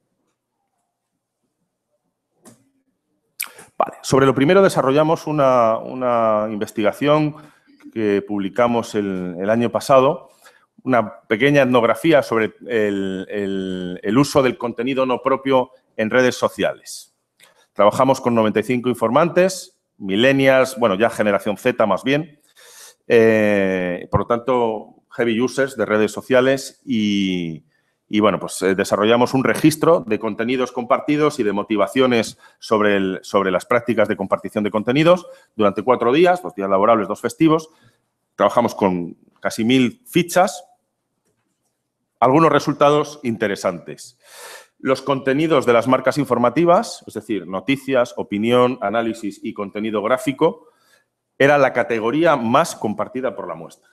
[SPEAKER 2] Vale. Sobre lo primero desarrollamos una investigación que publicamos el año pasado, una pequeña etnografía sobre el uso del contenido no propio en redes sociales. Trabajamos con 95 informantes, millennials, bueno, ya generación Z más bien, por lo tanto, heavy users de redes sociales y bueno, pues desarrollamos un registro de contenidos compartidos y de motivaciones sobre las prácticas de compartición de contenidos durante 4 días, 2 días laborables, 2 festivos. Trabajamos con casi 1000 fichas. Algunos resultados interesantes. Los contenidos de las marcas informativas, es decir, noticias, opinión, análisis y contenido gráfico, era la categoría más compartida por la muestra.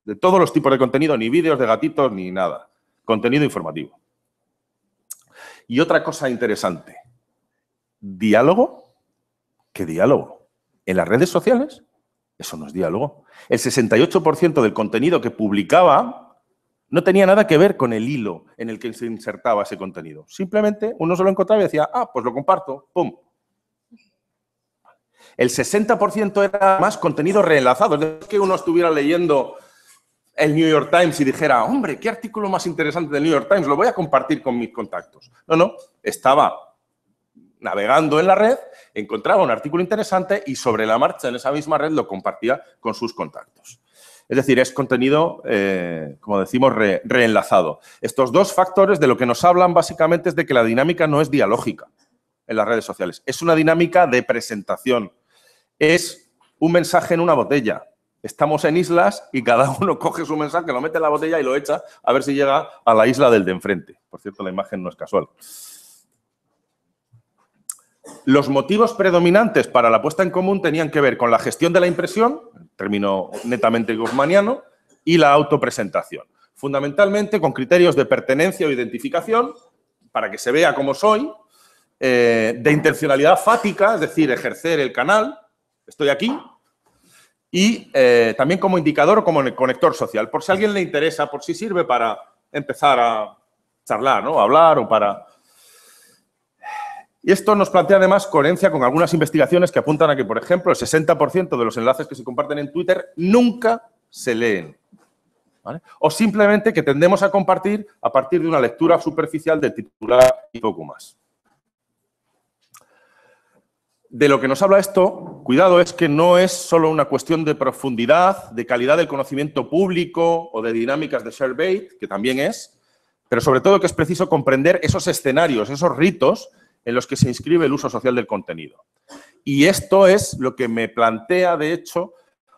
[SPEAKER 2] De todos los tipos de contenido, ni vídeos de gatitos ni nada. Contenido informativo. Y otra cosa interesante. ¿Diálogo? ¿Qué diálogo? ¿En las redes sociales? Eso no es diálogo. El 68% del contenido que publicaba no tenía nada que ver con el hilo en el que se insertaba ese contenido. Simplemente uno se lo encontraba y decía, ah, pues lo comparto, pum. El 60% era más contenido reenlazado. Es decir, que uno estuviera leyendo el New York Times y dijera, hombre, qué artículo más interesante del New York Times, lo voy a compartir con mis contactos. No, estaba navegando en la red, encontraba un artículo interesante y sobre la marcha en esa misma red lo compartía con sus contactos. Es decir, es contenido, como decimos, reenlazado. Estos 2 factores de lo que nos hablan básicamente es de que la dinámica no es dialógica en las redes sociales. Es una dinámica de presentación. Es un mensaje en una botella. Estamos en islas y cada uno coge su mensaje, lo mete en la botella y lo echa a ver si llega a la isla del de enfrente. Por cierto, la imagen no es casual. Los motivos predominantes para la puesta en común tenían que ver con la gestión de la impresión, término netamente goffmaniano, y la autopresentación. Fundamentalmente con criterios de pertenencia o identificación, para que se vea cómo soy, de intencionalidad fática, es decir, ejercer el canal, estoy aquí, y también como indicador o como conector social, por si a alguien le interesa, por si sirve para empezar a charlar, ¿no? A hablar o para... Y esto nos plantea además coherencia con algunas investigaciones que apuntan a que, por ejemplo, el 60% de los enlaces que se comparten en Twitter nunca se leen, ¿vale? O simplemente que tendemos a compartir a partir de una lectura superficial del titular y poco más. De lo que nos habla esto, cuidado, es que no es solo una cuestión de profundidad, de calidad del conocimiento público o de dinámicas de sharebait, que también es, pero sobre todo que es preciso comprender esos escenarios, esos ritos en los que se inscribe el uso social del contenido. Y esto es lo que me plantea, de hecho,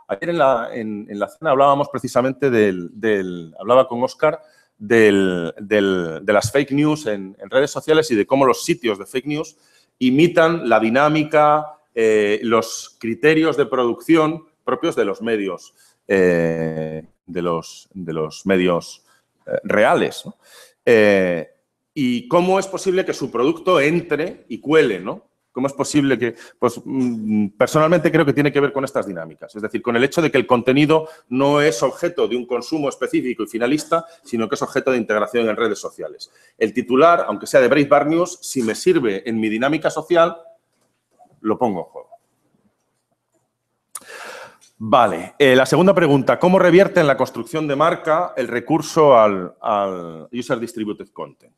[SPEAKER 2] ayer en la cena hablábamos precisamente hablaba con Óscar de las fake news en redes sociales y de cómo los sitios de fake news imitan la dinámica, los criterios de producción propios de los medios, medios reales, ¿no? Y cómo es posible que su producto entre y cuele, ¿no? ¿Cómo es posible que...? Pues personalmente creo que tiene que ver con estas dinámicas. Es decir, con el hecho de que el contenido no es objeto de un consumo específico y finalista, sino que es objeto de integración en redes sociales. El titular, aunque sea de Breitbart News, si me sirve en mi dinámica social, lo pongo en juego. Vale. La segunda pregunta, ¿cómo revierte en la construcción de marca el recurso al User Distributed Content?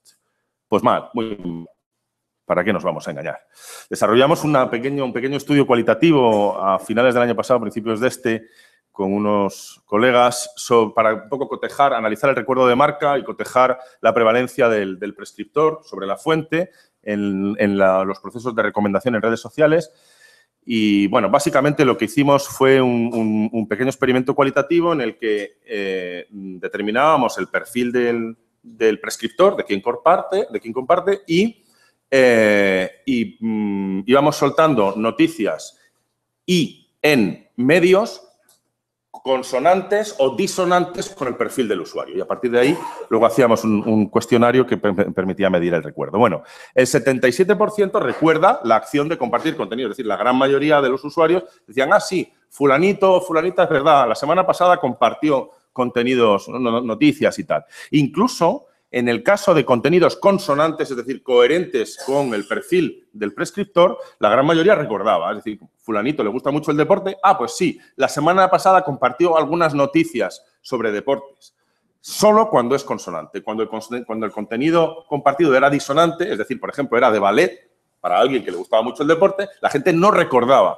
[SPEAKER 2] Pues mal, muy mal. ¿Para qué nos vamos a engañar? Desarrollamos un pequeño estudio cualitativo a finales del año pasado, principios de este, con unos colegas para un poco cotejar, analizar el recuerdo de marca y cotejar la prevalencia del prescriptor sobre la fuente en los procesos de recomendación en redes sociales. Y, bueno, básicamente lo que hicimos fue un pequeño experimento cualitativo en el que determinábamos el perfil del prescriptor, de quien comparte y íbamos soltando noticias y en medios consonantes o disonantes con el perfil del usuario. Y a partir de ahí, luego hacíamos un cuestionario que permitía medir el recuerdo. Bueno, el 77% recuerda la acción de compartir contenido. Es decir, la gran mayoría de los usuarios decían, ah, sí, fulanito o fulanita es verdad, la semana pasada compartió contenidos, noticias y tal. Incluso en el caso de contenidos consonantes, es decir, coherentes con el perfil del prescriptor, la gran mayoría recordaba. Es decir, fulanito le gusta mucho el deporte. Ah, pues sí, la semana pasada compartió algunas noticias sobre deportes. Solo cuando es consonante. Cuando el contenido compartido era disonante, es decir, por ejemplo, era de ballet, para alguien que le gustaba mucho el deporte, la gente no recordaba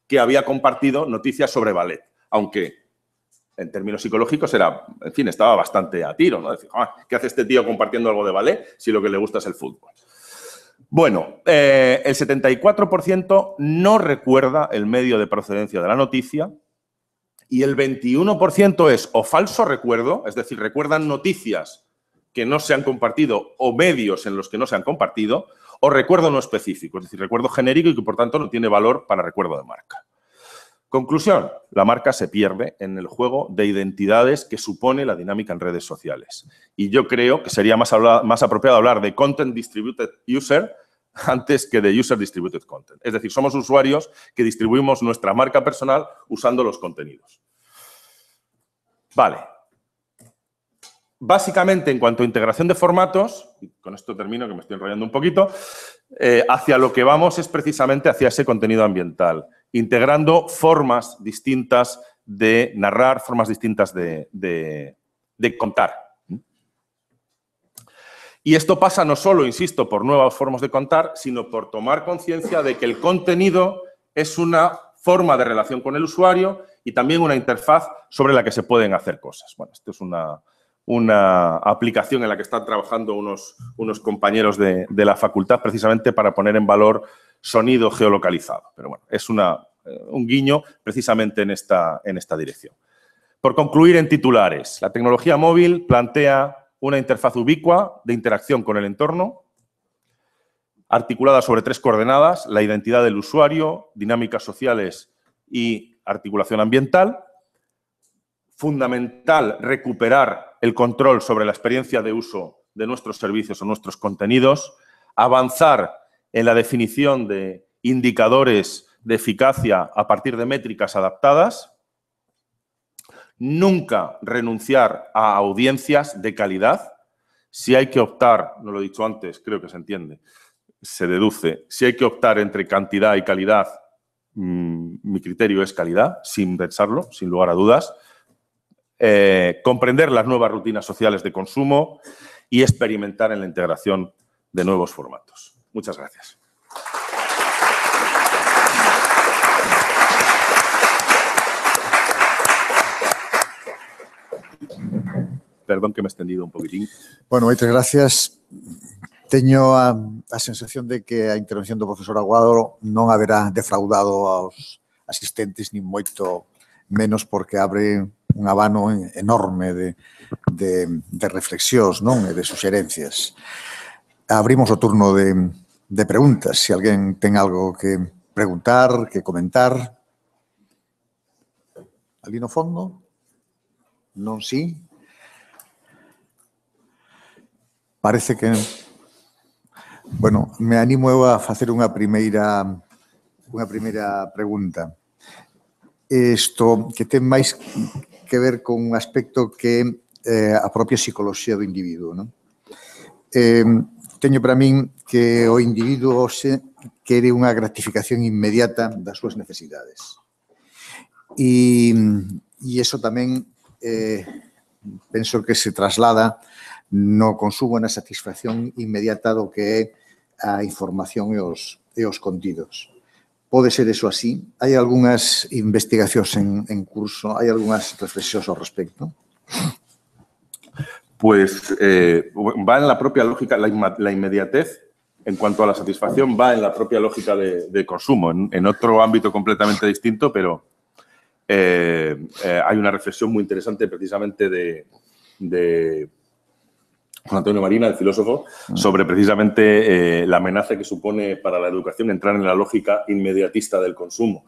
[SPEAKER 2] que había compartido noticias sobre ballet, aunque en términos psicológicos era, en fin, estaba bastante a tiro, ¿no? Decir, ¿qué hace este tío compartiendo algo de ballet si lo que le gusta es el fútbol? Bueno, el 74% no recuerda el medio de procedencia de la noticia y el 21% es o falso recuerdo, es decir, recuerdan noticias que no se han compartido o medios en los que no se han compartido, o recuerdo no específico, es decir, recuerdo genérico y que, por tanto, no tiene valor para recuerdo de marca. Conclusión, la marca se pierde en el juego de identidades que supone la dinámica en redes sociales. Y yo creo que sería más apropiado hablar de Content Distributed User antes que de User Distributed Content. Es decir, somos usuarios que distribuimos nuestra marca personal usando los contenidos. Vale. Básicamente, en cuanto a integración de formatos, y con esto termino, que me estoy enrollando un poquito, hacia lo que vamos es precisamente hacia ese contenido ambiental, integrando formas distintas de narrar, formas distintas de contar. Y esto pasa no solo, insisto, por nuevas formas de contar, sino por tomar conciencia de que el contenido es una forma de relación con el usuario y también una interfaz sobre la que se pueden hacer cosas. Bueno, esto es una aplicación en la que están trabajando unos compañeros de la facultad precisamente para poner en valor sonido geolocalizado. Pero bueno, es un guiño precisamente en esta dirección. Por concluir en titulares, la tecnología móvil plantea una interfaz ubicua de interacción con el entorno, articulada sobre 3 coordenadas, la identidad del usuario, dinámicas sociales y articulación ambiental. Fundamental recuperar el control sobre la experiencia de uso de nuestros servicios o nuestros contenidos, avanzar en la definición de indicadores de eficacia a partir de métricas adaptadas, nunca renunciar a audiencias de calidad. Si hay que optar, no lo he dicho antes, creo que se entiende, se deduce, si hay que optar entre cantidad y calidad, mi criterio es calidad, sin pensarlo, sin lugar a dudas. Comprender las nuevas rutinas sociales de consumo y experimentar en la integración de nuevos formatos. Muchas gracias. Perdón que me he extendido un poquitín.
[SPEAKER 1] Bueno, moitas gracias. Teño a sensación de que a intervención do profesor Aguado non haberá defraudado aos asistentes, nin moito menos, porque abre un abano enorme de reflexións, non? E de suxerencias. Abrimos o turno de preguntas. Se alguén ten algo que preguntar, que comentar. Ali no fondo? Non, sí? Parece que... Bueno, me animo eu a facer unha primeira pregunta. Isto que ten máis que ver con un aspecto que a propia psicoloxía do individuo, non? Teño para min que o individuo hoxe quere unha gratificación inmediata das súas necesidades. E iso tamén penso que se traslada no consumo e na satisfacción inmediata do que é a información e os contidos. Pode ser eso así? Hai algunhas investigacións en curso? Hai algunhas reflexións ao respecto?
[SPEAKER 2] Pues va en la propia lógica, la inmediatez en cuanto a la satisfacción va en la propia lógica de consumo, en otro ámbito completamente distinto, pero hay una reflexión muy interesante precisamente de Juan Antonio Marina, el filósofo, sobre precisamente la amenaza que supone para la educación entrar en la lógica inmediatista del consumo,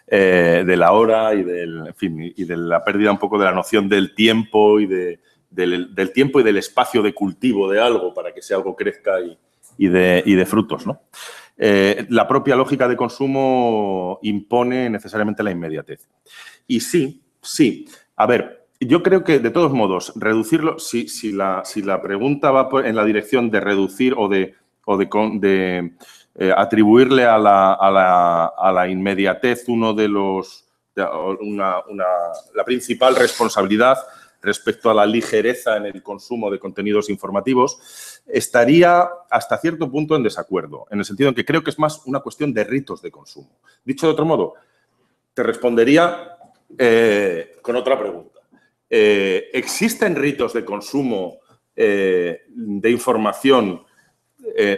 [SPEAKER 2] de la hora y de la pérdida un poco de la noción del tiempo y del tiempo y del espacio de cultivo de algo para que ese algo crezca y de frutos, ¿no? La propia lógica de consumo impone necesariamente la inmediatez. Y sí, a ver, Yo creo que, de todos modos, reducirlo, si la pregunta va en la dirección de reducir o de atribuirle a la inmediatez la principal responsabilidad respecto a la ligereza en el consumo de contenidos informativos, estaría hasta cierto punto en desacuerdo, en el sentido en que creo que es más una cuestión de ritos de consumo. Dicho de otro modo, te respondería con otra pregunta. ¿Existen ritos de consumo de información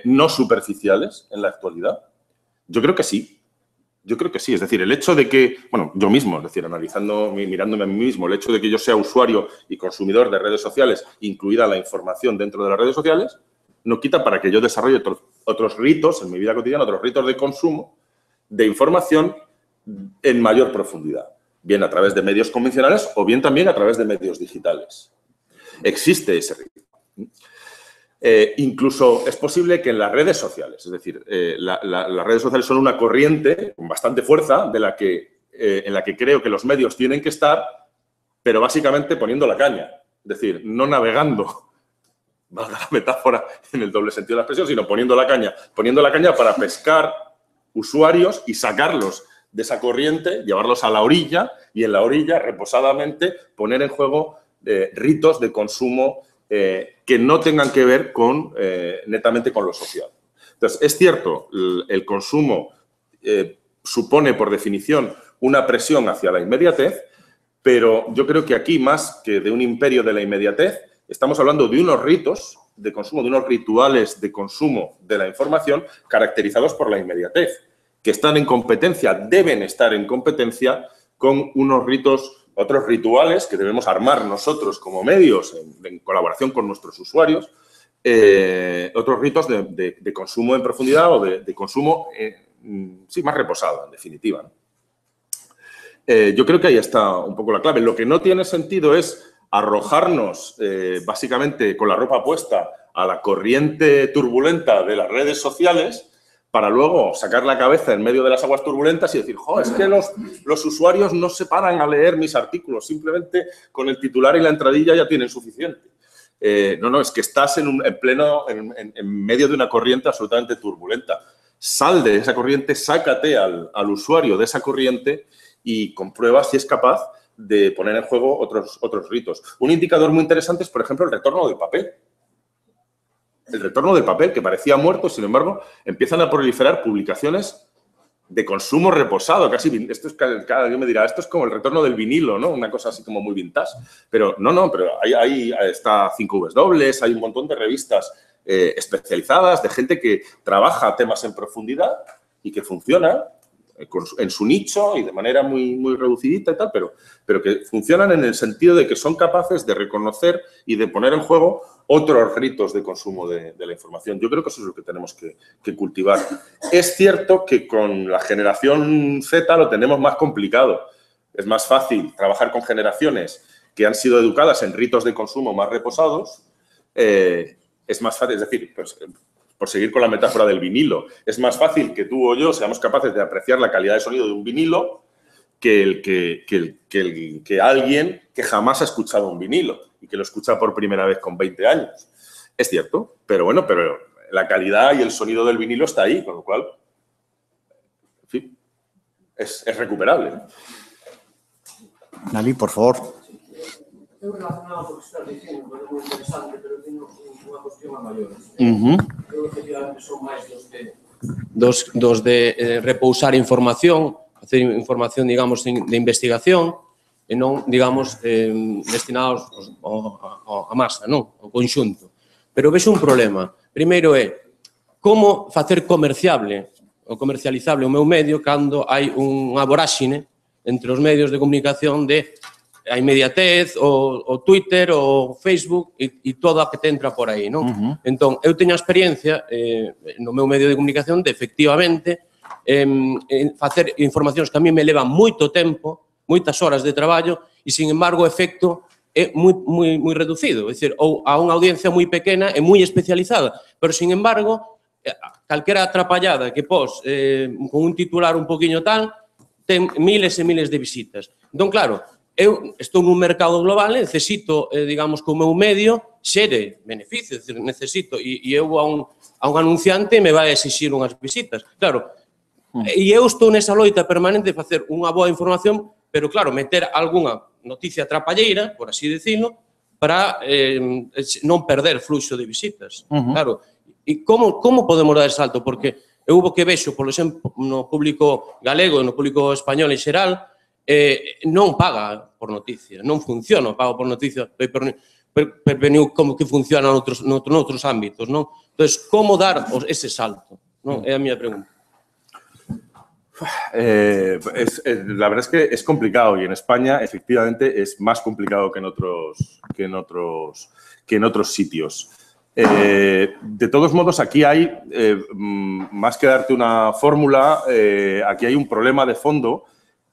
[SPEAKER 2] no superficiales en la actualidad? Yo creo que sí. Yo creo que sí. Es decir, el hecho de que, bueno, yo mismo, es decir, mirándome a mí mismo, el hecho de que yo sea usuario y consumidor de redes sociales, incluida la información dentro de las redes sociales, no quita para que yo desarrolle otros ritos en mi vida cotidiana, otros ritos de consumo de información en mayor profundidad, bien a través de medios convencionales o bien también a través de medios digitales. Existe ese rito. Incluso es posible que en las redes sociales, es decir, las redes sociales son una corriente con bastante fuerza en la que creo que los medios tienen que estar, pero básicamente poniendo la caña. Es decir, no navegando, valga la metáfora en el doble sentido de la expresión, sino poniendo la caña para pescar usuarios y sacarlos de esa corriente, llevarlos a la orilla y en la orilla, reposadamente, poner en juego ritos de consumo que no tengan que ver netamente con lo social. Entonces, es cierto, el consumo supone, por definición, una presión hacia la inmediatez, pero yo creo que aquí, más que de un imperio de la inmediatez, estamos hablando de unos ritos de consumo, de unos rituales de consumo de la información caracterizados por la inmediatez, que están en competencia, deben estar en competencia con unos ritos, otros rituales que debemos armar nosotros como medios en colaboración con nuestros usuarios, otros ritos de consumo en profundidad o de consumo, sí, más reposado, en definitiva, ¿no? Yo creo que ahí está un poco la clave. Lo que no tiene sentido es arrojarnos básicamente con la ropa puesta a la corriente turbulenta de las redes sociales para luego sacar la cabeza en medio de las aguas turbulentas y decir, jo, es que los usuarios no se paran a leer mis artículos, simplemente con el titular y la entradilla ya tienen suficiente. No, es que estás en medio de una corriente absolutamente turbulenta. Sal de esa corriente, sácate al usuario de esa corriente y comprueba si es capaz de poner en juego otros ritos. Un indicador muy interesante es, por ejemplo, el retorno del papel. El retorno del papel, que parecía muerto, sin embargo, empiezan a proliferar publicaciones de consumo reposado. Cada día me dirá, esto es como el retorno del vinilo, ¿no? Una cosa así como muy vintage. Pero pero ahí está 5W, hay un montón de revistas especializadas, de gente que trabaja temas en profundidad y que funciona en su nicho y de manera muy, muy reducidita y tal, pero que funcionan en el sentido de que son capaces de reconocer y de poner en juego otros ritos de consumo de la información. Yo creo que eso es lo que tenemos que cultivar. Es cierto que con la generación Z lo tenemos más complicado. Es más fácil trabajar con generaciones que han sido educadas en ritos de consumo más reposados. Es más fácil, es decir, pues, por seguir con la metáfora del vinilo, es más fácil que tú o yo seamos capaces de apreciar la calidad de sonido de un vinilo que alguien que jamás ha escuchado un vinilo y que lo escucha por primera vez con 20 años. Es cierto, pero la calidad y el sonido del vinilo está ahí, con lo cual, en fin, es recuperable, ¿no?
[SPEAKER 1] Nali, por favor.
[SPEAKER 3] Eu relacionado con o que estás dicindo, pero é moi interesante, pero teño unha cuestión a maiores. Eu, efectivamente, son máis dos de repousar información, facer información, digamos, de investigación, e non, digamos, destinados a masa, non? Ao conxunto. Pero vexo un problema. Primeiro é como facer comercializable o meu medio cando hai unha voráxine entre os medios de comunicación de a inmediatez, o Twitter, o Facebook e todo o que te entra por aí, non? Entón, eu teño a experiencia no meu medio de comunicación de, efectivamente, facer informacións que a mí me levan moito tempo, moitas horas de traballo, e, sin embargo, o efecto é moi reducido. É dicir, ou a unha audiencia moi pequena e moi especializada, pero, sin embargo, calquera atrapallada que pos con un titular un poquinho tal, ten miles e miles de visitas. Entón, claro, eu estou nun mercado global, necesito, digamos, que o meu medio xere beneficios, necesito, e eu a un anunciante me vai a exixir unhas visitas. Claro, e eu estou nesa loita permanente de facer unha boa información, pero, claro, meter algunha noticia trapalleira, por así decirlo, para non perder fluxo de visitas. Claro, e como podemos dar ese salto? Porque eu o que vexo, por exemplo, no público galego e no público español en xeral, non paga por noticia, non funciona o pago por noticia, como que funciona noutros ámbitos, non? Entón, como dar ese salto? É a minha pregunta.
[SPEAKER 2] La verdad es que es complicado y en España efectivamente es más complicado que en otros sitios. De todos modos, aquí hay, más que darte una fórmula, aquí hay un problema de fondo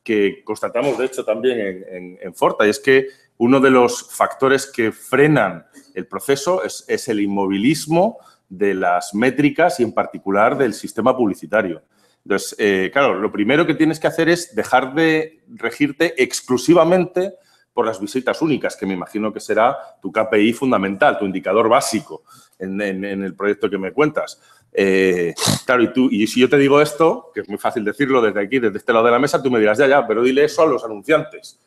[SPEAKER 2] que constatamos, de hecho, también en Forta, y es que uno de los factores que frenan el proceso es el inmovilismo de las métricas y, en particular, del sistema publicitario. Entonces, claro, lo primero que tienes que hacer es dejar de regirte exclusivamente por las visitas únicas, que me imagino que será tu KPI fundamental, tu indicador básico en el proyecto que me cuentas. Claro, y si yo te digo esto, que es muy fácil decirlo desde aquí, desde este lado de la mesa, tú me dirás, ya, pero dile eso a los anunciantes,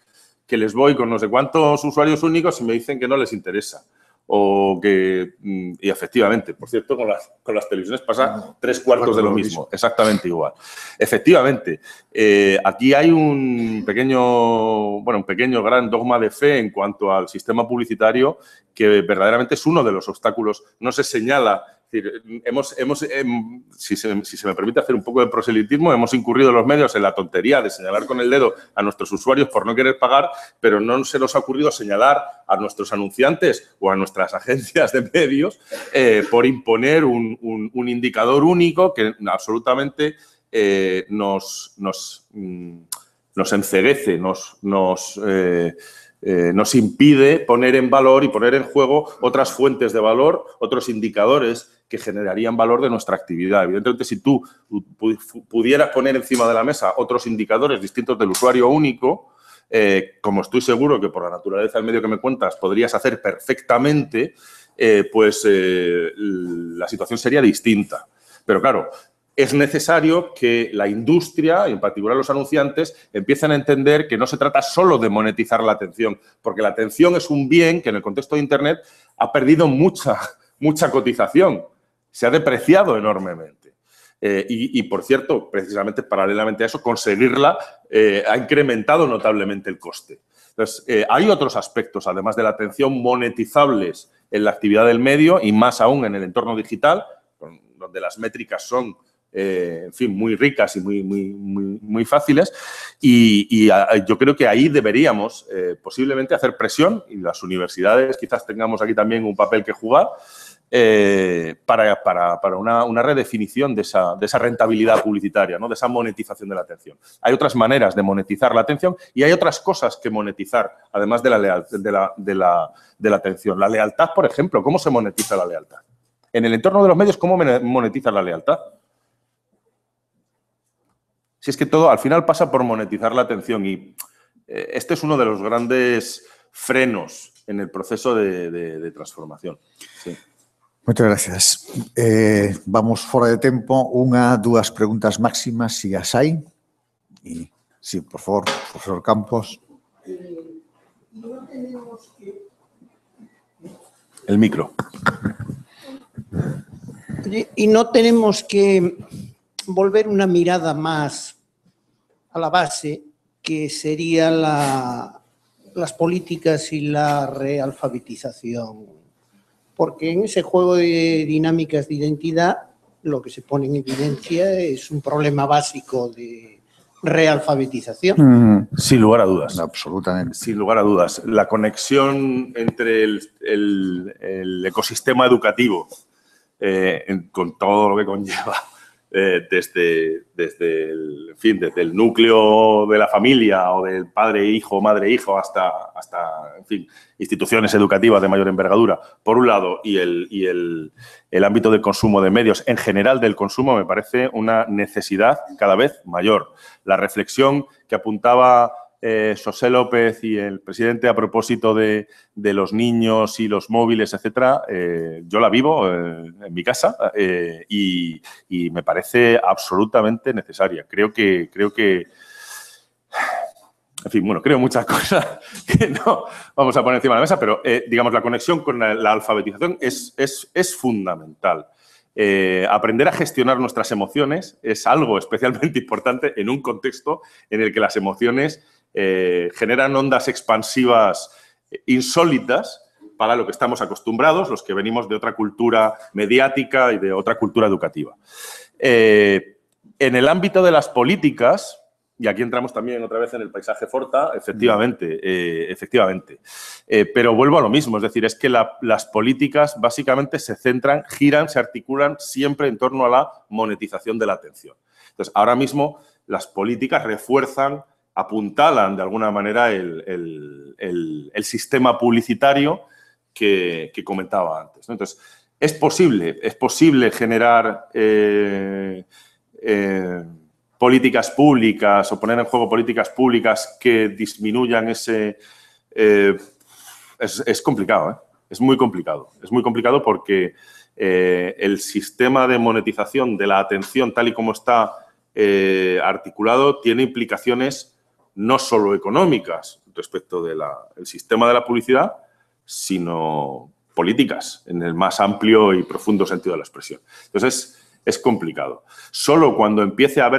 [SPEAKER 2] que les voy con no sé cuántos usuarios únicos y me dicen que no les interesa. O que, y efectivamente, por cierto, con las televisiones pasa 3/4 de lo mismo, exactamente igual. Efectivamente, aquí hay un pequeño gran dogma de fe en cuanto al sistema publicitario que verdaderamente es uno de los obstáculos. No se señala, es decir, si se me permite hacer un poco de proselitismo, hemos incurrido los medios en la tontería de señalar con el dedo a nuestros usuarios por no querer pagar, pero no se nos ha ocurrido señalar a nuestros anunciantes o a nuestras agencias de medios por imponer un indicador único que absolutamente nos enceguece, nos impide poner en valor y poner en juego otras fuentes de valor, otros indicadores que generarían valor de nuestra actividad. Evidentemente, si tú pudieras poner encima de la mesa otros indicadores distintos del usuario único, como estoy seguro que por la naturaleza del medio que me cuentas podrías hacer perfectamente, pues la situación sería distinta. Pero claro, es necesario que la industria, y en particular los anunciantes, empiecen a entender que no se trata solo de monetizar la atención, porque la atención es un bien que en el contexto de Internet ha perdido mucha cotización, se ha depreciado enormemente. Y, por cierto, precisamente paralelamente a eso, conseguirla ha incrementado notablemente el coste. Entonces, hay otros aspectos, además de la atención, monetizables en la actividad del medio y más aún en el entorno digital, donde las métricas son en fin, muy ricas y muy fáciles. Y yo creo que ahí deberíamos posiblemente hacer presión, y las universidades quizás tengamos aquí también un papel que jugar, para una redefinición de esa rentabilidad publicitaria, ¿no? De esa monetización de la atención. Hay otras maneras de monetizar la atención y hay otras cosas que monetizar, además de la atención. La lealtad, por ejemplo, ¿cómo se monetiza la lealtad? En el entorno de los medios, ¿cómo monetiza la lealtad? Si es que todo al final pasa por monetizar la atención, y este es uno de los grandes frenos en el proceso de transformación. Sí.
[SPEAKER 1] Moitas gracias. Vamos fora de tempo. Dúas preguntas máximas, si as hai. Y, sí, por favor, profesor Campos.
[SPEAKER 4] No tenemos que...
[SPEAKER 2] El micro.
[SPEAKER 4] Y no tenemos que volver una mirada más a la base, que sería las políticas y la realfabetización. Porque en ese juego de dinámicas de identidad, lo que se pone en evidencia es un problema básico de realfabetización.
[SPEAKER 2] Sin lugar a dudas.
[SPEAKER 1] Absolutamente.
[SPEAKER 2] Sin lugar a dudas. La conexión entre el ecosistema educativo con todo lo que conlleva, desde el núcleo de la familia o del padre-hijo, madre-hijo, hasta en fin, instituciones educativas de mayor envergadura, por un lado, y el ámbito del consumo de medios, en general del consumo, me parece una necesidad cada vez mayor. La reflexión que apuntaba José López y el presidente a propósito de los niños y los móviles, etcétera, yo la vivo en mi casa y me parece absolutamente necesaria. Creo que en fin, bueno, creo muchas cosas que no vamos a poner encima de la mesa, pero, digamos, la conexión con la alfabetización es fundamental. Aprender a gestionar nuestras emociones es algo especialmente importante en un contexto en el que las emociones generan ondas expansivas insólitas para lo que estamos acostumbrados, los que venimos de otra cultura mediática y de otra cultura educativa. En el ámbito de las políticas, y aquí entramos también otra vez en el paisaje Forta, efectivamente. Pero vuelvo a lo mismo, es decir, es que las políticas básicamente se centran, giran, se articulan siempre en torno a la monetización de la atención. Entonces, ahora mismo las políticas refuerzan, apuntalan de alguna manera el sistema publicitario que comentaba antes, ¿no? Entonces, es posible generar políticas públicas o poner en juego políticas públicas que disminuyan ese... es complicado, ¿eh? Es muy complicado. Es muy complicado porque el sistema de monetización de la atención, tal y como está articulado, tiene implicaciones no solo económicas respecto del sistema de la publicidad, sino políticas en el más amplio y profundo sentido de la expresión. Entonces, es complicado. Solo cuando empiece a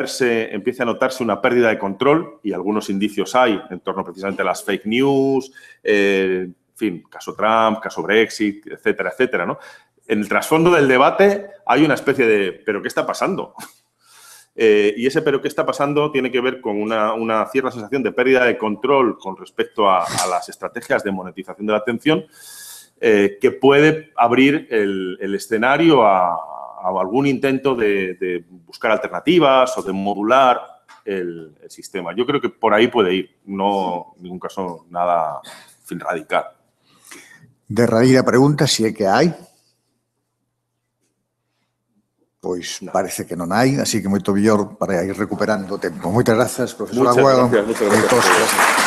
[SPEAKER 2] notarse una pérdida de control, y algunos indicios hay en torno precisamente a las fake news, en fin, caso Trump, caso Brexit, etcétera, etcétera, ¿no? En el trasfondo del debate hay una especie de ¿pero qué está pasando? Y ese pero qué está pasando tiene que ver con una cierta sensación de pérdida de control con respecto a las estrategias de monetización de la atención, que puede abrir el escenario a algún intento de buscar alternativas o de modular el sistema. Yo creo que por ahí puede ir, no en ningún caso nada, en fin, radical.
[SPEAKER 1] Derradeira pregunta, si é que hai. Pois parece que non hai, así que moito mellor para ir recuperando o tempo. Moitas grazas, profesor Aguado.
[SPEAKER 2] Muchas gracias.